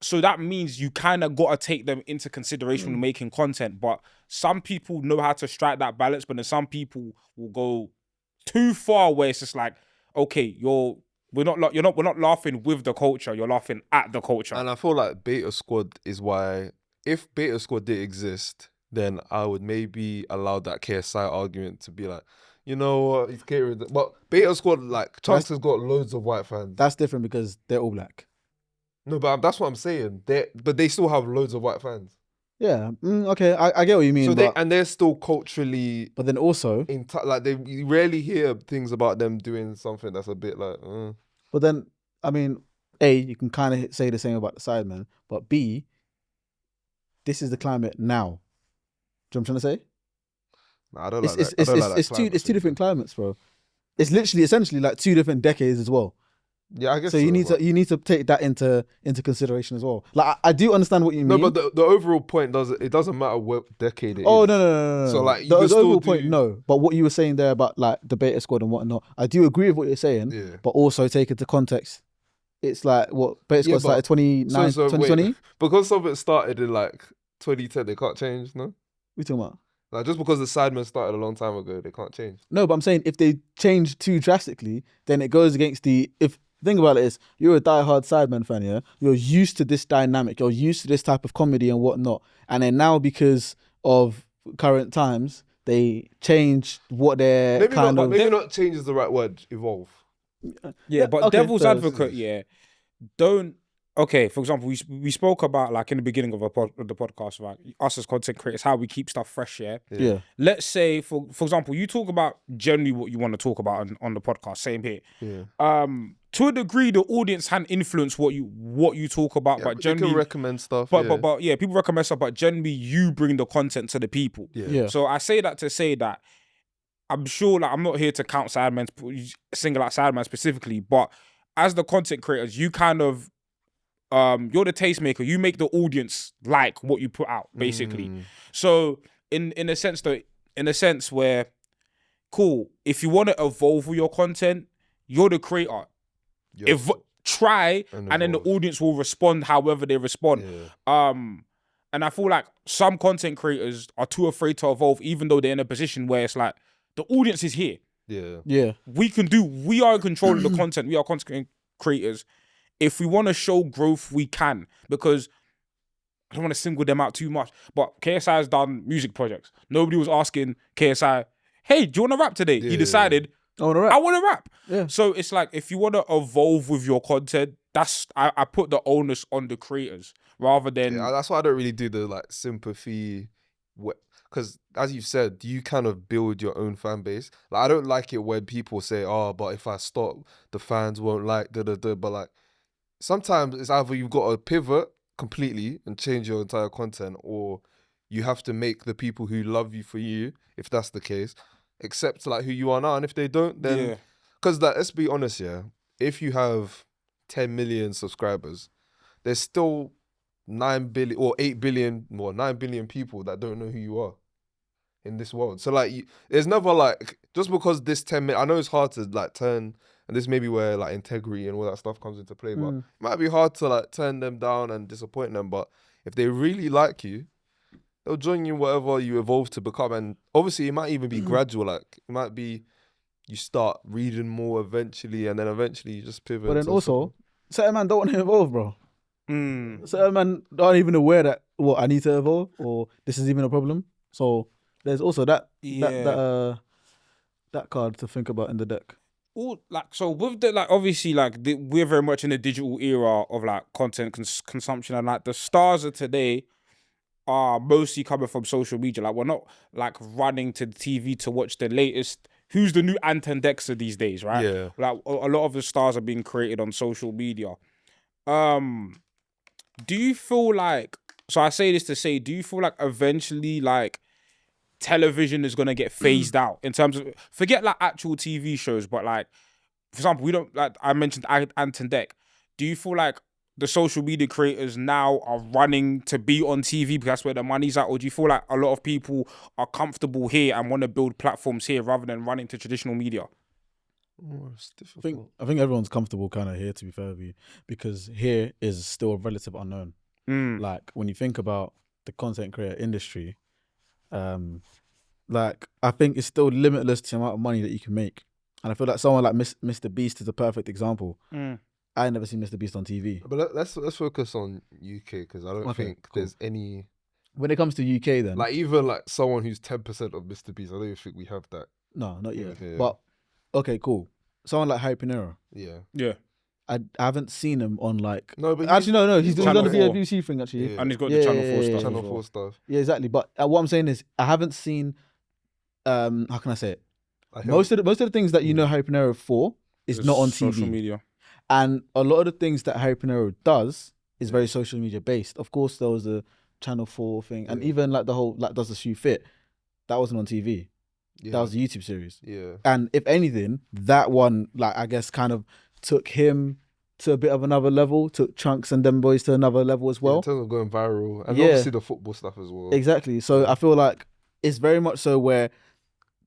So that means you kind of got to take them into consideration when making content. But some people know how to strike that balance, but then some people will go too far where it's just like, okay, we're not laughing with the culture, you're laughing at the culture. And I feel like Beta Squad is why, if Beta Squad did exist, then I would maybe allow that KSI argument to be like, you know what, he's catering. But Beta Squad, like, Chunks has got loads of white fans. That's different because they're all black. No, but that's what I'm saying. But they still have loads of white fans. Yeah. Okay. I get what you mean. So they're still culturally. But then also, like you rarely hear things about them doing something that's a bit like. But then, I mean, A, you can kind of say the same about the Sidemen, but B, this is the climate now. Do you know what I'm trying to say? Nah, I don't like that. It's two different climates, bro. It's literally essentially like 2 different decades as well. Yeah, I guess so. You need to take that into consideration as well. Like I do understand what you mean. No, but the overall point doesn't matter what decade it is. Oh no. So like the overall point, no. But what you were saying there about like the Beta Squad and whatnot, I do agree with what you're saying. Yeah. But also take into context, it's like what Beta Squad started 2020. Wait, because something started in like 2010, they can't change. No, what are you talking about? Like just because the Sidemen started a long time ago, they can't change. No, but I'm saying if they change too drastically, then it goes against the think about it is, you're a diehard Sidemen fan, yeah? You're used to this dynamic, you're used to this type of comedy and whatnot. And then now because of current times, they change what they're maybe not change is the right word, evolve. Yeah, but okay, devil's advocate, don't... Okay, for example, we spoke about, like, in the beginning of the podcast, like, us as content creators, how we keep stuff fresh, yeah. Let's say, for example, you talk about generally what you want to talk about on the podcast, same here. Yeah. To a degree, the audience can influence what you talk about, but generally... They can recommend stuff, but people recommend stuff, but generally you bring the content to the people. Yeah. So I say that to say that I'm sure, like, I'm not here to count Sidemen, single out Sidemen specifically, but as the content creators, you kind of... you're the tastemaker. You make the audience like what you put out, basically. So in a sense where, cool, if you want to evolve with your content, you're the creator. Try, and then the audience will respond however they respond. Yeah. And I feel like some content creators are too afraid to evolve, even though they're in a position where it's like the audience is here. Yeah. We are in control of the content. We are content creators. If we want to show growth, we can, because I don't want to single them out too much, but KSI has done music projects. Nobody was asking KSI, hey, do you want to rap today? He decided, I want to rap. Yeah. So it's like, if you want to evolve with your content, I put the onus on the creators rather than... Yeah, that's why I don't really do the like sympathy, because as you said, you kind of build your own fan base. Like, I don't like it when people say, oh, but if I stop, the fans won't like, but like, sometimes it's either you've got to pivot completely and change your entire content, or you have to make the people who love you for you, if that's the case, accept like who you are now. And if they don't, then... Because let's be honest, if you have 10 million subscribers, there's still 9 billion or 8 billion, or 9 billion people that don't know who you are in this world. So like, there's never like, just because this 10 million... I know it's hard to like turn... And this may be where like integrity and all that stuff comes into play, but it might be hard to like turn them down and disappoint them. But if they really like you, they'll join you whatever you evolve to become. And obviously it might even be gradual. Like it might be you start reading more eventually, and then eventually you just pivot. But then also, certain man don't want to evolve, bro. Mm. Certain man aren't even aware that I need to evolve or this is even a problem. So there's also that card to think about in the deck. So with the obviously we're very much in the digital era of like content consumption, and like the stars of today are mostly coming from social media. Like we're not like running to the TV to watch the latest. Who's the new Anton Dexter these days, right? Yeah. Like a lot of the stars are being created on social media. Do you feel like, so I say this to say, do you feel like eventually like television is gonna get phased out in terms of, forget like actual TV shows, but like, for example, we don't, like I mentioned Anton Deck. Do you feel like the social media creators now are running to be on TV because that's where the money's at, or do you feel like a lot of people are comfortable here and want to build platforms here rather than running to traditional media? Oh, it's difficult. I think everyone's comfortable kind of here, to be fair with you, because here is still a relative unknown. Like when you think about the content creator industry, like I think it's still limitless to the amount of money that you can make. And I feel like someone like Mr. Beast is a perfect example. I never seen Mr. Beast on TV. But let's focus on UK, because I don't think there's any. When it comes to UK, then like even like someone who's 10% of Mr. Beast, I don't even think we have that. No, not yet. Yeah. But okay, cool. Someone like Harry Pinero. Yeah. I haven't seen him on like. No, but actually no. He's done the Channel 4. BBC thing actually. Yeah. And he's got the Channel 4 stuff. Channel as well. 4 stuff. Yeah, exactly. But what I'm saying is, I haven't seen. How can I say it? Like Most of the things that you know Harry Pinero for is It's not on social TV. media. And a lot of the things that Harry Pinero does is very social media based. Of course, there was a Channel 4 thing, and even like the whole like Does the Shoe Fit? That wasn't on TV. Yeah. That was a YouTube series. Yeah. And if anything, that one, like I guess, kind of took him to a bit of another level, took Chunks and them boys to another level as well. In terms of going viral, and Yeah. obviously the football stuff as well. Exactly. So I feel like it's very much so where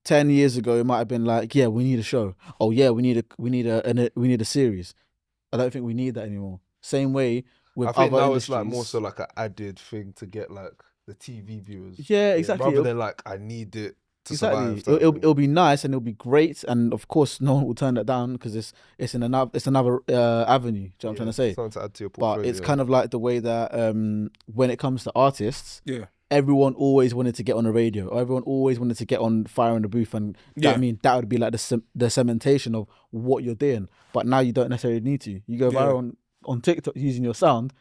10 years ago it might have been like, yeah, we need a show. Oh yeah, we need a series. I don't think we need that anymore. Same way with I think other now industries. it's like more so like an added thing to get like the TV viewers. Yeah, exactly. Rather than like I need it to Exactly. survive. It'll be nice and it'll be great, and of course no one will turn that down because it's another avenue. Do you know what I'm trying to say? Something to add to your portfolio. But it's kind of like the way that when it comes to artists, Yeah. everyone always wanted to get on the radio, or everyone always wanted to get on Fire in the Booth, and that, I mean that would be like the cementation of what you're doing. But now you don't necessarily need to. You go viral on TikTok using your sound,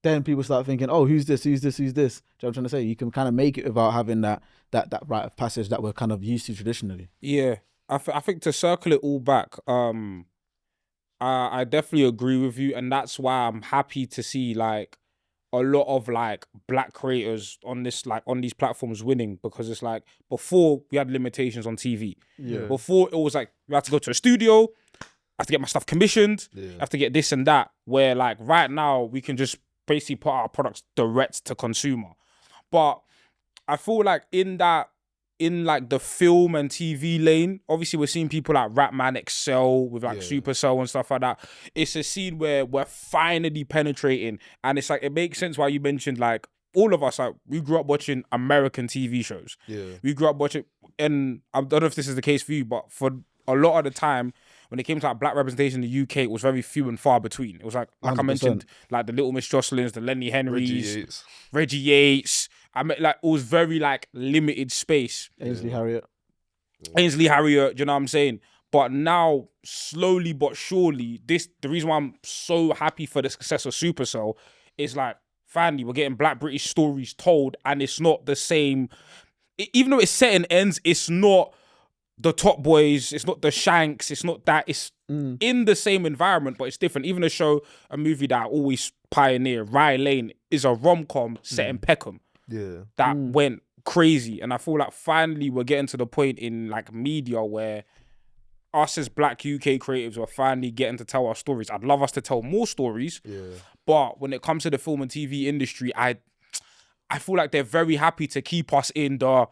then people start thinking, oh, who's this? Do you know what I'm trying to say? You can kind of make it without having that rite of passage that we're kind of used to traditionally. Yeah, I think to circle it all back, I definitely agree with you, and that's why I'm happy to see like a lot of like black creators on these platforms winning, because it's like before we had limitations on TV. Yeah. Before it was like you had to go to a studio, I have to get my stuff commissioned, I have to get this and that. Where like right now we can just basically put our products direct to consumer. But I feel like in like the film and TV lane, obviously we're seeing people like Rapman excel with like Supercell and stuff like that. It's a scene where we're finally penetrating, and it's like it makes sense why you mentioned like all of us, like we grew up watching American TV shows. Yeah, we grew up watching, and I don't know if this is the case for you, but for a lot of the time, when it came to like black representation in the UK, it was very few and far between. It was like 100%. I mentioned, like the Little Miss Jocelyn's, the Lenny Henrys, Reggie Yates. I mean, like it was very like limited space. Ainsley Harriott, do you know what I'm saying? But now, slowly but surely, the reason why I'm so happy for the success of Supercell is like, finally, we're getting black British stories told, and it's not the same. Even though it's set in ends, it's not the Top Boys, it's not the Shanks, it's not that. It's in the same environment, but it's different. Even a movie that I always pioneer, Rye Lane, is a rom-com set in Peckham. Yeah, that went crazy, and I feel like finally we're getting to the point in like media where us as black UK creatives are finally getting to tell our stories. I'd love us to tell more stories, but when it comes to the film and TV industry, I feel like they're very happy to keep us in the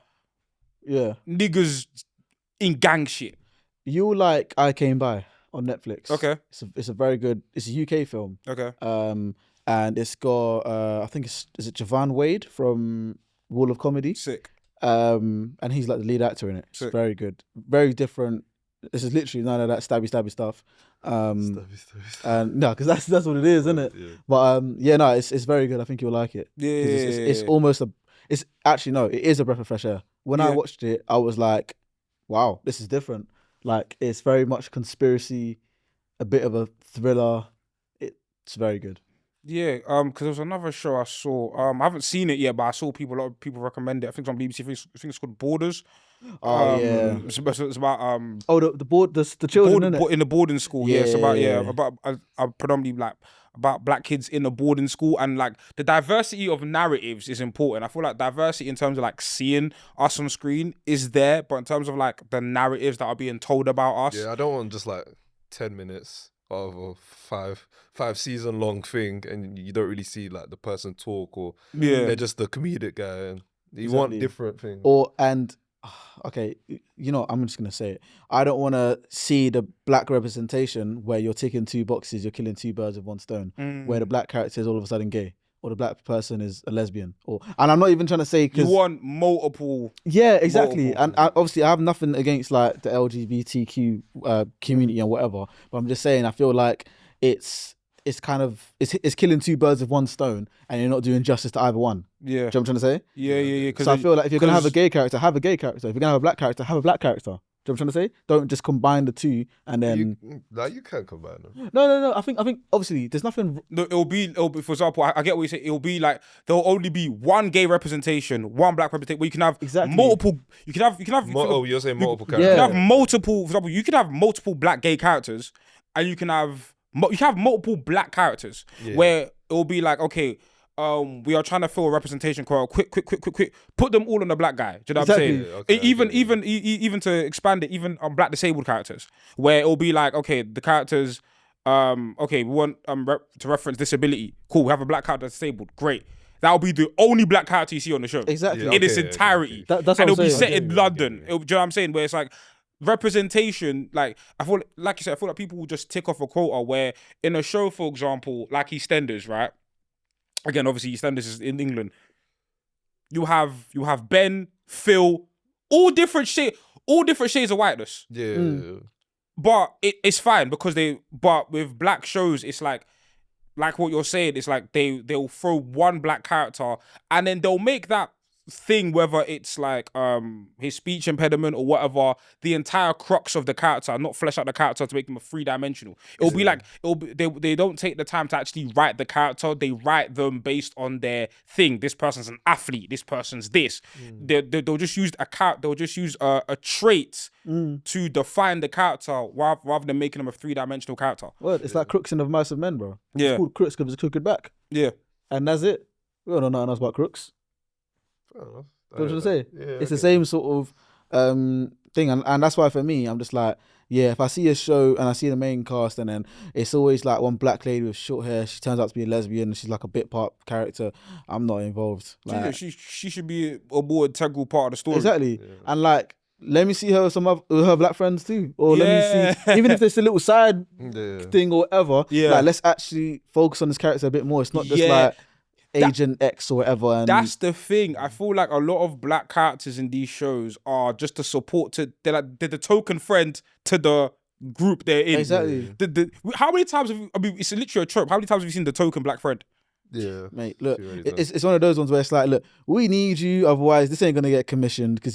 niggas in gang shit. You like I Came By on Netflix? Okay, it's a very good. It's a UK film. Okay, and it's got I think is it Javon Wade from Wall of Comedy? Sick. And he's like the lead actor in it. It's very good, very different. This is literally none of that stabby stuff. And no, because that's what it is, isn't it? Yeah. But no, it's very good. I think you'll like it. Yeah, it's almost it's actually no, it is a breath of fresh air. When I watched it, I was like, wow, this is different. Like it's very much conspiracy, a bit of a thriller. It's very good. Yeah, because there was another show I saw. I haven't seen it yet, but I saw a lot of people recommend it. I think it's on BBC. I think it's called Borders. It's about the children in the boarding school. Yeah, it's about predominantly like black kids in a boarding school, and like the diversity of narratives is important. I feel like diversity in terms of like seeing us on screen is there, but in terms of like the narratives that are being told about us, I don't want just like 10 minutes of a five season long thing, and you don't really see like the person talk, or they're just the comedic guy, and you want different things. Okay, I'm just gonna say it. I don't want to see the black representation where you're ticking 2 boxes, you're killing 2 birds with 1 stone, where the black character is all of a sudden gay, or the black person is a lesbian, and I'm not even trying to say you want multiple. Yeah, exactly. And obviously, I have nothing against like the LGBTQ community and whatever, but I'm just saying I feel like it's killing 2 birds with 1 stone, and you're not doing justice to either one. Yeah. Do you know what I'm trying to say? Yeah. So I feel like if you're gonna have a gay character, have a gay character. If you're gonna have a black character, have a black character. Do you know what I'm trying to say? Don't just combine the 2 and then. You can't combine them. No. I think obviously there's nothing. No, it'll be for example. I get what you say. It'll be like there'll only be 1 gay representation, 1 black representation. Where you can have multiple. You can have. You're saying multiple characters. You can have multiple. For example, you can have multiple black gay characters, and you can have multiple black characters where it'll be like, okay, we are trying to fill a representation quota. Quick. Put them all on the black guy. Do you know what I'm saying? Okay, even to expand it, even on black disabled characters, where it'll be like, okay, the characters, okay, we want to reference disability. Cool, we have a black character disabled. Great. That'll be the only black character you see on the show. Exactly. In its entirety. That's what and I'm it'll be saying. set in London. Do you know what I'm saying? Where it's like, representation, like I feel like you said, I feel like people will just tick off a quota where in a show, for example, like EastEnders, right? Again, obviously EastEnders is in England. You have Ben, Phil, all different shades of whiteness. Yeah. But it's fine because but with black shows, it's like what you're saying, it's like they'll throw 1 black character and then they'll make that thing, whether it's like his speech impediment or whatever, the entire crux of the character, not flesh out the character to make them a 3-dimensional. They don't take the time to actually write the character. They write them based on their thing. This person's an athlete. This person's this. They'll just use a trait to define the character rather than making them a 3-dimensional character. Well, it's like Crooks in the Mice of Men, bro. Yeah. It's called Crooks because it's crooked back. Yeah. And that's it. We don't know nothing else about Crooks. Oh, What I'm trying to say? It's the same sort of thing, and that's why for me, I'm just like, yeah, if I see a show and I see the main cast, and then it's always like 1 black lady with short hair, she turns out to be a lesbian, and she's like a bit part character, I'm not involved. Like, she should be a more integral part of the story. Exactly, and like, let me see her with her black friends too, or let me see, even if there's a little side thing or whatever. Yeah, like, let's actually focus on this character a bit more. It's not just like Agent X or whatever. And that's the thing. I feel like a lot of black characters in these shows are just a support they're the token friend to the group they're in. Exactly. How many times it's literally a trope. How many times have you seen the token black friend? Yeah, mate, look, it's one of those ones where it's like, look, we need you, otherwise this ain't gonna get commissioned, because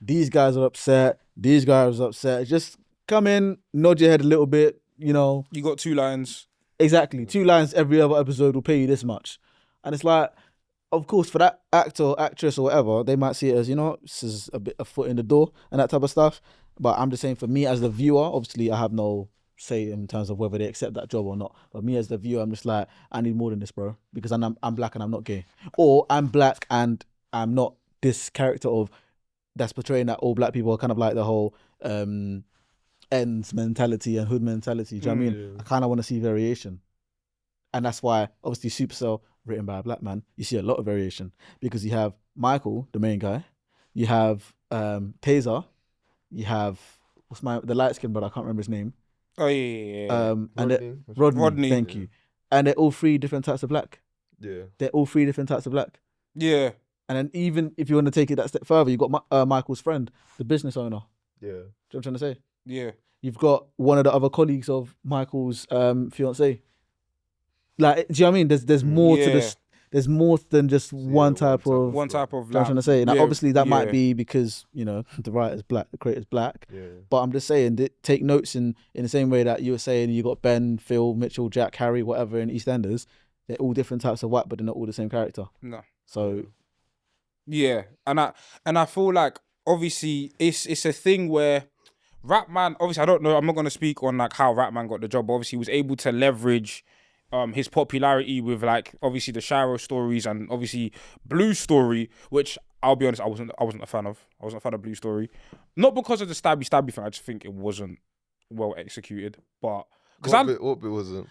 these guys are upset, these guys are upset. Just come in, nod your head a little bit, you got 2 lines. Exactly, 2 lines every other episode will pay you this much. And it's like, of course, for that actor or actress or whatever, they might see it as, this is a foot in the door and that type of stuff. But I'm just saying, for me as the viewer, obviously I have no say in terms of whether they accept that job or not. But me as the viewer, I'm just like, I need more than this, bro. Because I'm black and I'm not gay. Or I'm black and I'm not this character that's portraying that all black people are kind of like the whole ends mentality and hood mentality. Do you know what I mean? I kind of want to see variation. And that's why, obviously, Supercell, written by a black man, you see a lot of variation. Because you have Michael, the main guy. You have Taser. You have, the light-skinned brother, I can't remember his name. Oh, yeah. And Rodney. Thank you. And they're all 3 different types of black. Yeah. They're all 3 different types of black. Yeah. And then even if you want to take it that step further, you've got Michael's friend, the business owner. Yeah. Do you know what I'm trying to say? Yeah. You've got one of the other colleagues of Michael's fiancée. Like, do you know what I mean? There's more to this. There's more than just one type of. One type of. I'm trying to say. Now, obviously, that might be because the writer's black, the creator's black. Yeah. But I'm just saying, take notes in the same way that you were saying. You got Ben, Phil, Mitchell, Jack, Harry, whatever in EastEnders. They're all different types of white, but they're not all the same character. No. So. Yeah, and I feel like obviously it's a thing where Rapman, obviously I don't know, I'm not gonna speak on like how Rapman got the job, but obviously he was able to leverage his popularity with like obviously the Shiro stories and obviously Blue Story, which I'll be honest, I wasn't a fan of. I wasn't a fan of Blue Story, not because of the stabby thing. I just think it wasn't well executed. But because what bit wasn't?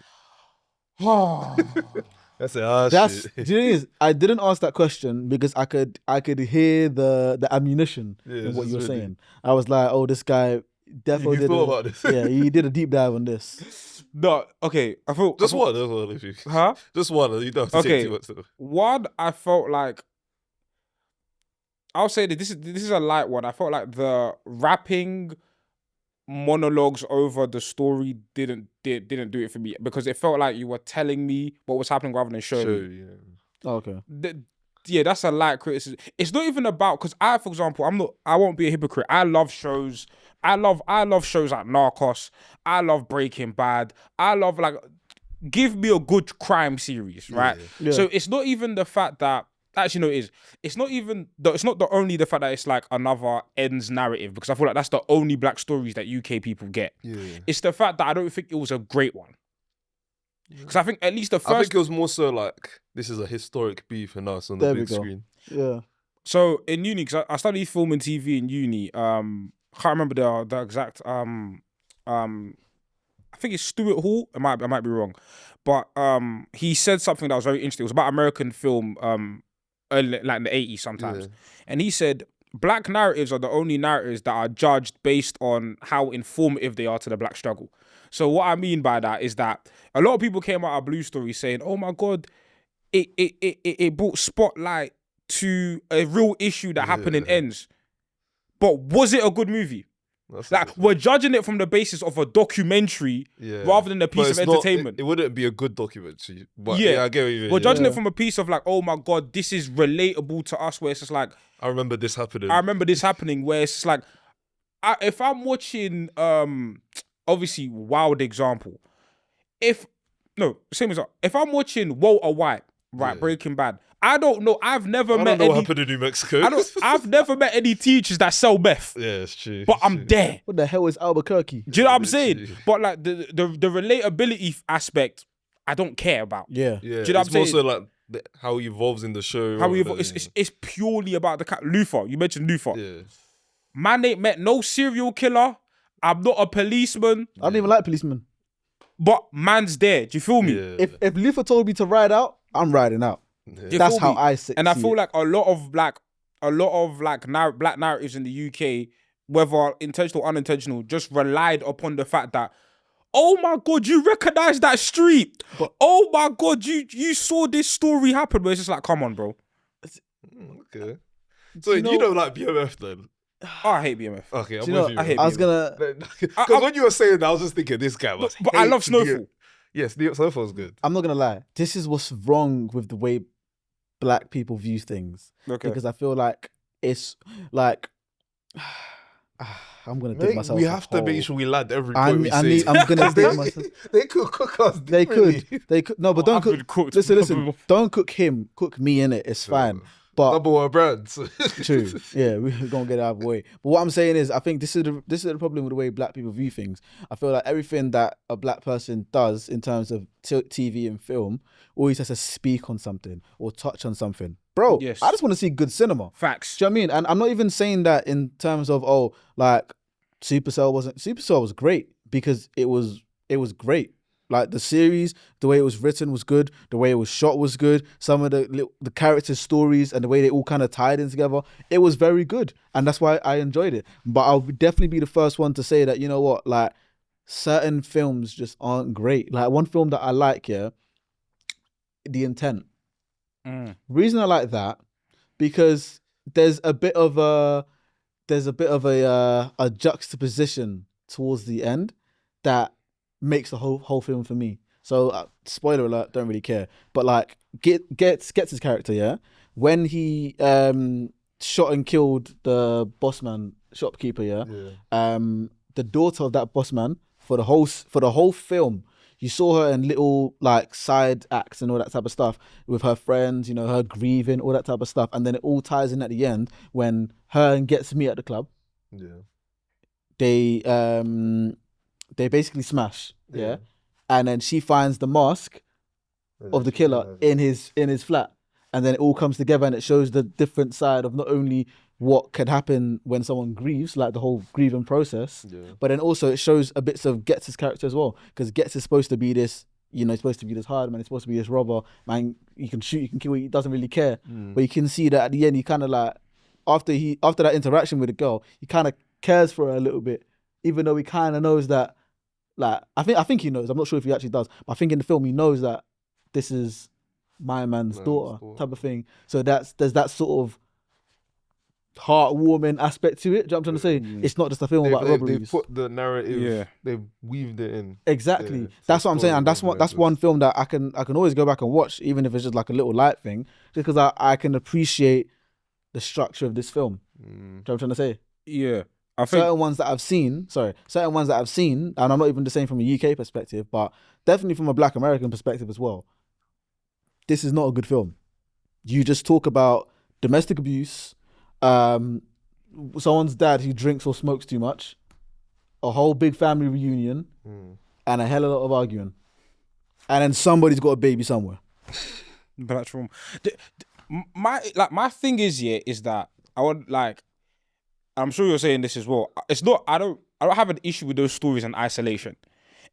That's it. That's Shit. the thing is, I didn't ask that question because I could hear the ammunition in what you were saying. I was like, oh, this guy definitely thought about this. Yeah, he did a deep dive on this. No, okay. I felt Just one. If you, huh? Just one. You don't have to say too much. One, I felt like I'll say that this is a light one. I felt like the rapping monologues over the story didn't do it for me because it felt like you were telling me what was happening rather than showing me. Yeah. Oh, okay. Yeah, that's a light criticism. It's not even about because for example, I won't be a hypocrite. I love shows. I love shows like Narcos. I love Breaking Bad. I love give me a good crime series, right? Yeah. So it's not even the fact that actually no, it is. It's not even it's not only the fact that it's like another ends narrative because I feel like that's the only black stories that UK people get. Yeah. It's the fact that I don't think it was a great one. Because I think at least the first. I think it was more so like this is a historic beef in us on the big screen. Yeah. So in uni, because I studied film and TV in uni. Can't remember the exact. I think it's Stuart Hall. I might be wrong, but he said something that was very interesting. It was about American film. Like in the 80s sometimes. Yeah. And he said, black narratives are the only narratives that are judged based on how informative they are to the black struggle. So what I mean by that is that a lot of people came out of Blue Story saying, oh my God, it brought spotlight to a real issue that happened in Ends. But was it a good movie? We're judging it from the basis of a documentary rather than a piece of entertainment. It wouldn't be a good documentary. But I get what you mean. We're judging it from a piece of like, oh my God, this is relatable to us, where it's just like... I remember this happening. Where it's just like... if I'm watching... obviously, wild example. If I'm watching Walter White, right, Breaking Bad... I don't know. I've never met. I don't know what happened in New Mexico. I've never met any teachers that sell meth. Yeah, it's true. But I'm there. What the hell is Albuquerque? Do you know what I'm saying? True. But like the relatability aspect, I don't care about. Yeah. Do you know what I'm saying? It's also like how he evolves in the show. It's purely about the Luther. You mentioned Luther. Yeah. Man ain't met no serial killer. I'm not a policeman. I don't even like policemen. But man's there. Do you feel me? Yeah. If Luther told me to ride out, I'm riding out. Yeah. That's how I see it. And I feel like a lot of black narratives in the UK, whether intentional or unintentional, just relied upon the fact that, oh my God, you recognize that street. But, oh my God, you saw this story happen. Where it's just like, come on, bro. Okay. So you don't like BMF then? Oh, I hate BMF. Okay, I'm with you. I hate BMF. I was gonna... Because when you were saying that, I was just thinking, this guy must But I love Snowfall. Yes, Snowfall's good. I'm not gonna lie. This is what's wrong with the way black people view things. Okay. Because I feel like it's like I'm gonna dig myself. We have to make sure we land every point we say. I'm gonna dig myself. They could cook us. They could. No, but don't cook. Listen. Don't cook him. Cook me in it. It's fine. But number one brands. True. Yeah, we're gonna get it out of the way. But what I'm saying is, I think this is the problem with the way black people view things. I feel like everything that a black person does in terms of TV and film always has to speak on something or touch on something. Bro, yes. I just want to see good cinema. Facts. Do you know what I mean? And I'm not even saying that in terms of Supercell was great because it was great. Like the series, the way it was written was good. The way it was shot was good. Some of the characters' stories and the way they all kind of tied in together, it was very good. And that's why I enjoyed it. But I'll definitely be the first one to say that, you know what, like certain films just aren't great. Like one film that I like, The Intent. Reason I like that, because there's a bit of a juxtaposition towards the end that makes the whole film for me. So spoiler alert, don't really care. But like gets his character, when he shot and killed the bossman shopkeeper, the daughter of that bossman for the whole film, you saw her in little like side acts and all that type of stuff with her friends, you know, her grieving, all that type of stuff, and then it all ties in at the end when her and Gets meet at the club. They basically smash, and then she finds the mask of the killer in his flat, and then it all comes together and it shows the different side of not only what can happen when someone grieves, like the whole grieving process, but then also it shows a bits of Gets' character as well, because Gets is supposed to be this, you know, he's supposed to be this hard man, he's supposed to be this robber, man, you can shoot, you can kill, he doesn't really care. But you can see that at the end, he kind of like, after that interaction with the girl, he kind of cares for her a little bit, even though he kind of knows that, like, I think he knows, I'm not sure if he actually does, but I think in the film he knows that this is my man's daughter type of thing. So there's that sort of heartwarming aspect to it. Do you know what I'm trying to say? It's not just a film about robberies. They've put the narrative, they've weaved it in. Exactly. That's what I'm saying. And that's one film that I can always go back and watch, even if it's just like a little light thing, just because I can appreciate the structure of this film. Do you know what I'm trying to say? Yeah. Certain ones that I've seen, and I'm not even just saying from a UK perspective, but definitely from a Black American perspective as well, this is not a good film. You just talk about domestic abuse, someone's dad who drinks or smokes too much, a whole big family reunion, and a hell of a lot of arguing. And then somebody's got a baby somewhere. But that's wrong. My thing is that I would like, I'm sure you're saying this as well. It's not, I don't have an issue with those stories in isolation.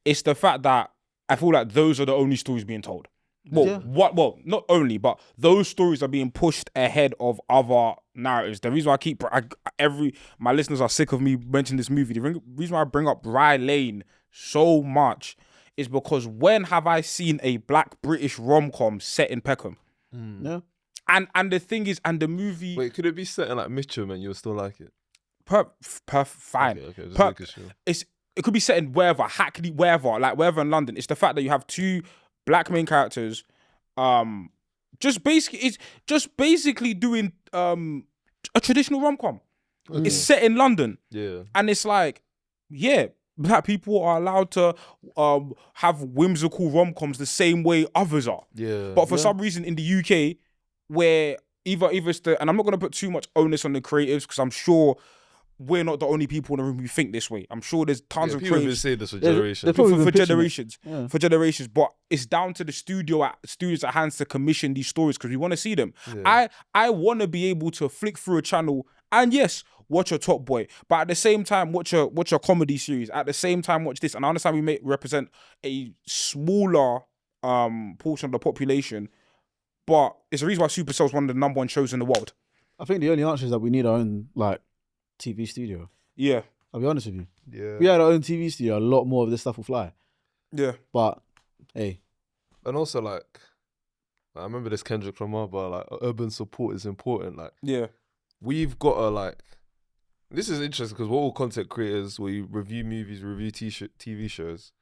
It's the fact that I feel like those are the only stories being told. Well, not only, but those stories are being pushed ahead of other narratives. The reason why my listeners are sick of me mentioning this movie. The reason why I bring up Rye Lane so much is because when have I seen a Black British rom-com set in Peckham? Yeah. And the thing is, and the movie... Wait, could it be set in like Mitcham and you'll still like it? Fine. Okay, just making sure. It could be set in wherever, Hackney, wherever in London. It's the fact that you have two Black main characters, just basically doing a traditional rom-com. It's set in London. Yeah. And it's like, Black people are allowed to have whimsical rom-coms the same way others are. Yeah. But for some reason in the UK, where either it's and I'm not going to put too much onus on the creatives, because I'm sure we're not the only people in the room who think this way. I'm sure there's tons of people creatives. have say this for generations. For generations. But it's down to the studios at hands to commission these stories, because we want to see them. Yeah. I want to be able to flick through a channel and watch a Top Boy, but at the same time watch a comedy series. At the same time watch this. And I understand we may represent a smaller portion of the population, but it's the reason why Supercell is one of the number one shows in the world. I think the only answer is that we need our own like TV studio. Yeah. I'll be honest with you. Yeah. If we had our own TV studio, a lot more of this stuff will fly. Yeah. But hey. And also like I remember this Kendrick Lamar, but like urban support is important. Like we've got to like, this is interesting because we're all content creators. We review movies, review TV shows.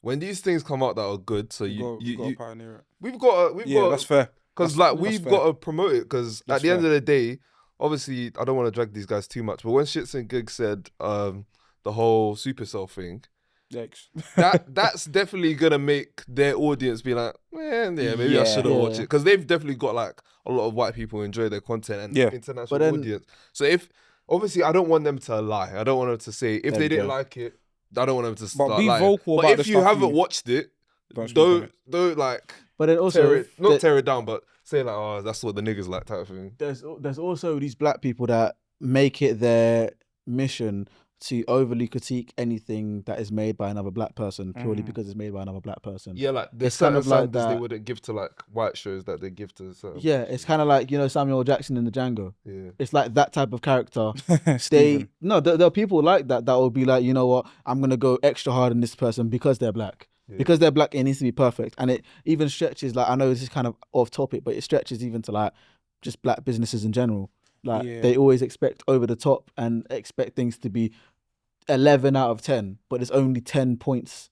When these things come out that are good, so you gotta pioneer it. We've got that's fair. Because like we've got to promote it. Because at the end of the day, obviously I don't want to drag these guys too much, but when Shits and Gigs said the whole Supercell thing, yikes. that's definitely gonna make their audience be like, man, maybe I shouldn't watch it, because they've definitely got like a lot of white people who enjoy their content and international audience. So if obviously I don't want them to lie. I don't want them to say if they didn't like it. I don't want them to start lying. Vocal but if you haven't watched it, don't like. But then also tear it down, but say like, oh, that's what the niggas like type of thing. There's also these Black people that make it their mission to overly critique anything that is made by another Black person purely because it's made by another Black person. Yeah, like there's kind of like that they wouldn't give to like white shows that they give to certain. Yeah, it's kind of like, Samuel Jackson in the Django. Yeah, it's like that type of character. There are people like that will be like, you know what, I'm gonna go extra hard on this person because they're Black. Yeah. Because they're Black, it needs to be perfect, and it even stretches, like, I know this is kind of off topic, but it stretches even to like just Black businesses in general. Like they always expect over the top and expect things to be 11 out of 10, but there's only 10 points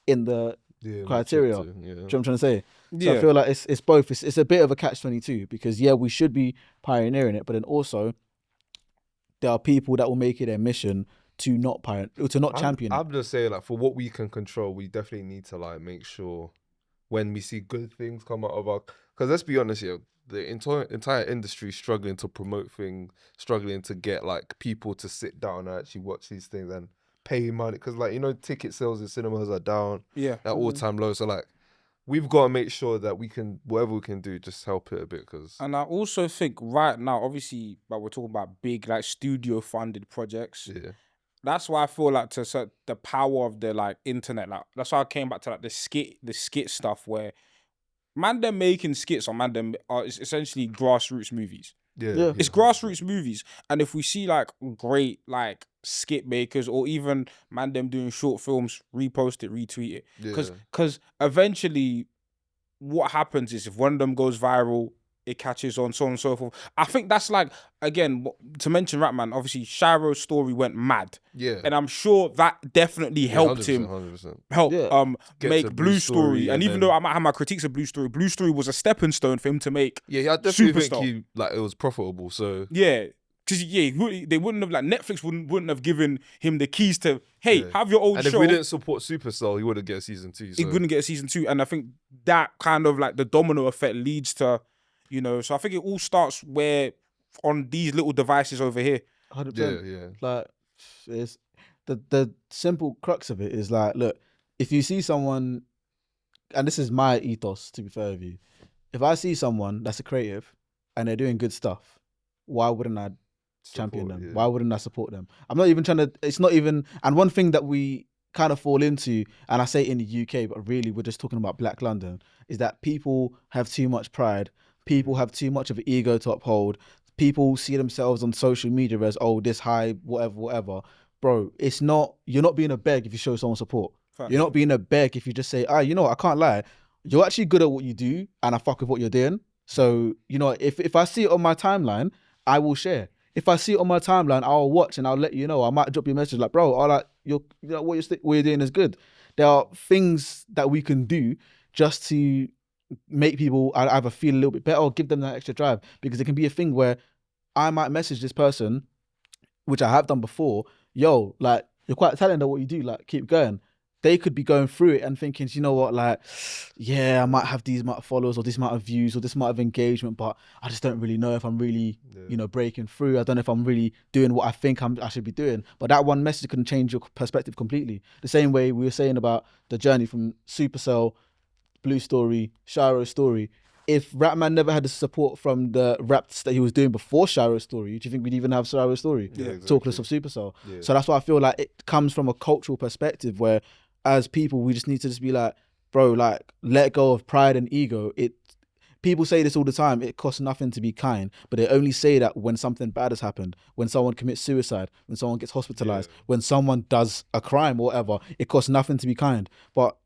in the criteria. Do you know what I'm trying to say? So I feel like it's both. It's a bit of a catch-22 because we should be pioneering it, but then also there are people that will make it their mission to not champion it. I'm just saying, like, for what we can control, we definitely need to like make sure when we see good things come out of our, because let's be honest here, the entire industry struggling to promote things, struggling to get like people to sit down and actually watch these things and pay money, because like ticket sales in cinemas are down at all-time low. So like we've got to make sure that we can, whatever we can do, just help it a bit. And I also think right now, obviously, like we're talking about big like studio funded projects. Yeah. That's why I feel like to set the power of the like internet. Like that's why I came back to like the skit stuff where man them making skits or man them are essentially grassroots movies. Yeah. It's grassroots movies. And if we see like great like skit makers or even man them doing short films, repost it, retweet it. Because eventually what happens is if one of them goes viral, it catches on, so on and so forth. I think that's like, again, to mention Rapman, obviously Shiro's story went mad. Yeah. And I'm sure that definitely helped him 100%. make Blue Story. And even though I might have my critiques of Blue Story was a stepping stone for him to make I definitely Superstar. think it was profitable. So yeah. Because they wouldn't have, like, Netflix wouldn't have given him the keys to, hey, have your own show. And if we didn't support Supercell, he wouldn't get a season 2. He wouldn't get a season 2. And I think that kind of like the domino effect leads to, you know, so I think it all starts where on these little devices over here. 100%. Yeah. Like, it's the simple crux of it is like, look, if you see someone, and this is my ethos, to be fair with you, if I see someone that's a creative and they're doing good stuff, why wouldn't I champion them? Why wouldn't I support them? I'm not even trying to, it's not even, and one thing that we kind of fall into, and I say in the UK, but really we're just talking about Black London, is that people have too much pride. People have too much of an ego to uphold. People see themselves on social media as, oh, this high, whatever. Bro, it's not, you're not being a beg if you show someone support. You're not being a beg if you just say, you know what, I can't lie. You're actually good at what you do and I fuck with what you're doing. So, you know, if I see it on my timeline, I will share. If I see it on my timeline, I'll watch and I'll let you know. I might drop you a message like, bro, what you're doing is good. There are things that we can do just to make people either feel a little bit better or give them that extra drive. Because it can be a thing where I might message this person, which I have done before, yo, like, you're quite talented at what you do, like, keep going. They could be going through it and thinking, you know what, like, yeah, I might have these amount of followers or this amount of views or this amount of engagement, but I just don't really know if I'm really, you know, breaking through. I don't know if I'm really doing what I think I should be doing. But that one message can change your perspective completely. The same way we were saying about the journey from Supercell, Blue Story, Shiro's story. If Rapman never had the support from the raps that he was doing before Shiro's story, do you think we'd even have Shiro's story? Yeah, exactly. Talk less of Supercell. Yeah. So that's why I feel like it comes from a cultural perspective where, as people, we just need to just be like, bro, like, let go of pride and ego. People say this all the time, it costs nothing to be kind, but they only say that when something bad has happened, when someone commits suicide, when someone gets hospitalized, when someone does a crime or whatever, it costs nothing to be kind. But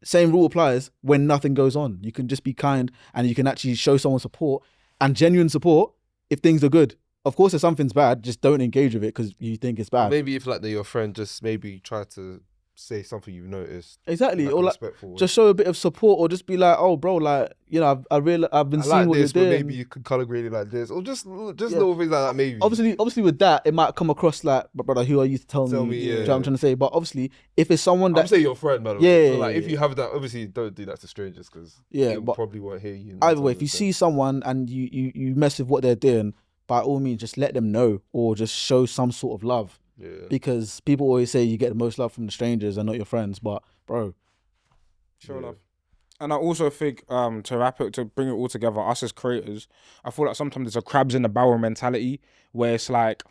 same rule applies when nothing goes on. You can just be kind and you can actually show someone support and genuine support if things are good. Of course, if something's bad, just don't engage with it because you think it's bad. Maybe if like they're your friend, just maybe try to say something you've noticed. Exactly. Or like just show a bit of support or just be like, oh bro, like, you know, I've been seeing like what this, you're doing. Maybe you could color grade it like this. Or just little things like that maybe. Obviously with that, it might come across like, but brother, who are you to tell me? You know what I'm trying to say? But obviously, if it's someone that... I'm saying your friend, by the way. So like, if you have that, obviously don't do that to strangers because they probably won't hear you. Either way, if you see someone and you mess with what they're doing, by all means, just let them know or just show some sort of love. Yeah. Because people always say you get the most love from the strangers and not your friends, but bro, show love. And I also think to bring it all together, us as creators, I feel like sometimes there's a crabs in the barrel mentality where it's like,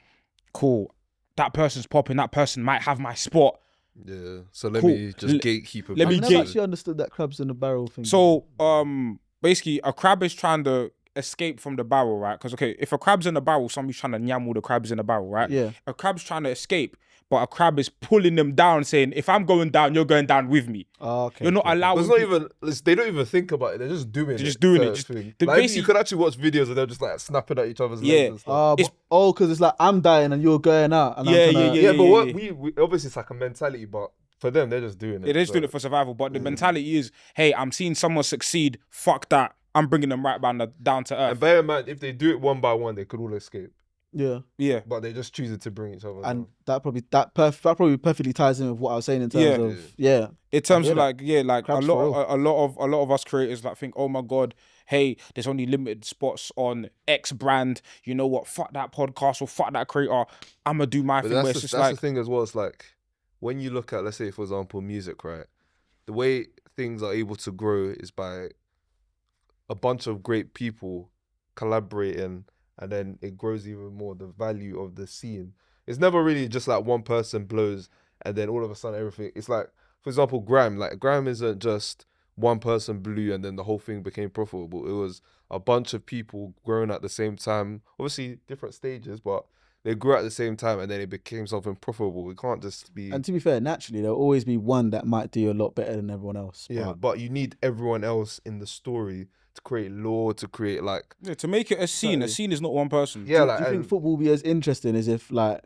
cool, that person's popping, that person might have my spot. Yeah. So let me just gatekeep it. I've never actually understood that crabs in the barrel thing. So basically a crab is trying to escape from the barrel, right? Because if a crab's in the barrel, somebody's trying to nyam all the crabs in the barrel, right? Yeah. A crab's trying to escape, but a crab is pulling them down, saying, if I'm going down, you're going down with me. Oh, okay. You're not allowing... They don't even think about it. They're just doing it. They're just doing it. Like, you could actually watch videos of them just like snapping at each other's legs and stuff. Because it's like, I'm dying and you're going out. And But we obviously it's like a mentality, but for them, they're just doing it. They're just doing it for survival. But the mentality is, hey, I'm seeing someone succeed. Fuck that. I'm bringing them right down to earth. And bear in mind, if they do it one by one, they could all escape. Yeah. But they just choosing to bring each other and down. that probably perfectly ties in with what I was saying in terms of in terms of like a lot of us creators like think, oh my god, hey, there's only limited spots on X brand. You know what? Fuck that podcast or fuck that creator. I'ma do my thing. That's the thing as well. It's like when you look at, let's say for example, music, right? The way things are able to grow is by a bunch of great people collaborating, and then it grows even more the value of the scene. It's never really just like one person blows and then all of a sudden everything. It's like, for example, Grime. Like Grime isn't just one person blew and then the whole thing became profitable. It was a bunch of people growing at the same time. Obviously, different stages, but they grew at the same time and then it became something profitable. It can't just be... And to be fair, naturally, there'll always be one that might do a lot better than everyone else. Yeah, but you need everyone else in the story to create lore, to create like... Yeah, to make it a scene. A scene is not one person. Yeah, do you think football will be as interesting as if like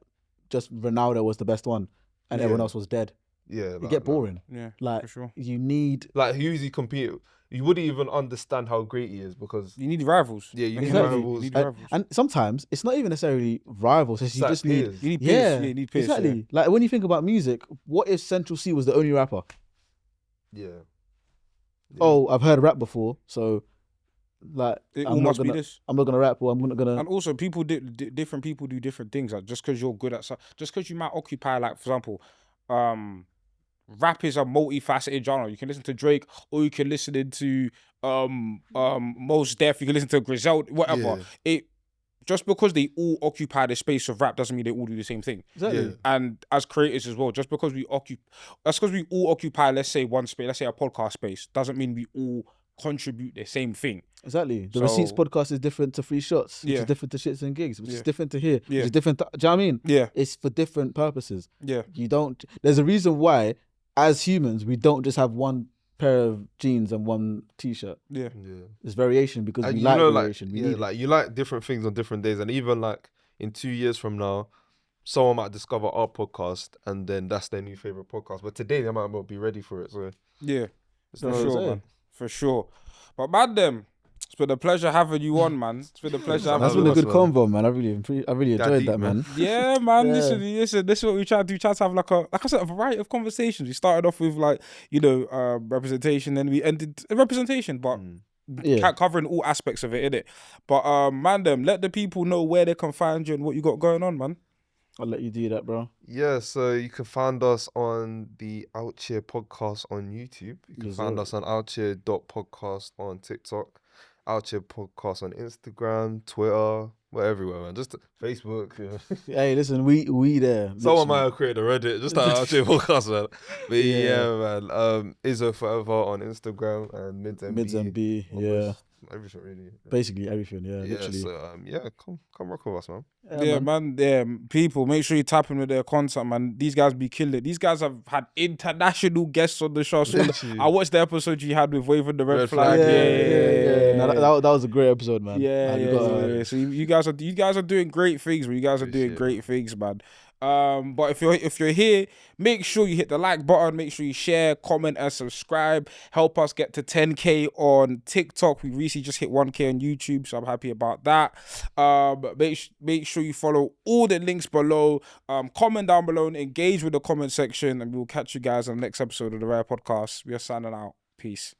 just Ronaldo was the best one and everyone else was dead? Yeah. It'd get boring. Yeah, like, for sure. You need... Like, who's he compete? You wouldn't even understand how great he is because... You need rivals. Yeah, you need rivals. You need rivals. And sometimes it's not even necessarily rivals. It's you just need... You need peers. Yeah, you need peers. Exactly. Yeah. Like when you think about music, what if Central C was the only rapper? Yeah. Oh, I've heard rap before, so like it all must be this. I'm not gonna rap, or I'm not gonna... And also, different people do different things. Like just because you're good at just because you might occupy, like for example, rap is a multifaceted genre. You can listen to Drake, or you can listen into Mos Def. You can listen to Griselda, whatever. Yeah. Just because they all occupy the space of rap doesn't mean they all do the same thing. Exactly. Yeah. And as creators as well, just because we all occupy, let's say one space, let's say a podcast space, doesn't mean we all contribute the same thing. Exactly. The Receipts podcast is different to Free Shots, which is different to Shits and Gigs, which is different to here, which is different to... Do you know what I mean? Yeah. It's for different purposes. Yeah. You don't... There's a reason why, as humans, we don't just have one pair of jeans and one t-shirt. Yeah. There's variation because and we like variation. You like different things on different days, and even like in 2 years from now, someone might discover our podcast, and then that's their new favorite podcast. But today they might not be ready for it. So yeah, for sure, man. For sure. But man, it's been a pleasure having you on, man. It's been a pleasure having you on. That's been a good convo, man. I really enjoyed that, man. Yeah, man. Listen, this is what we try to do. We try to have like I said, a variety of conversations. We started off with like, representation, then we ended representation, but covering all aspects of it, innit? But man, let the people know where they can find you and what you got going on, man. I'll let you do that, bro. Yeah, so you can find us on the Outchea Podcast on YouTube. You can find us on outchea.podcast on TikTok, Outchea Podcast on Instagram, Twitter, we're everywhere, man. Just Facebook. Yeah. Hey, listen, we there. Someone might have created a Reddit just that Outchea Podcast, man. But yeah, man. Izzo Forever on Instagram and Mids MB, yeah. Everything really. Basically everything, literally. So come rock with us, man. Yeah, man. Yeah, people, make sure you tap in with their content, man. These guys be killing it. These guys have had international guests on the show. So I watched the episode you had with Waving the Red Flag. Yeah. No, that was a great episode, man. Yeah. So you guys are doing great things, man. You guys are doing great things, man. But if you're here, make sure you hit the like button, make sure you share, comment and subscribe. Help us get to 10k on TikTok. We recently just hit 1k on YouTube, so I'm happy about that. Make sure you follow all the links below. Comment down below and engage with the comment section, and we'll catch you guys on the next episode of the Rare Podcast. We are signing out. Peace.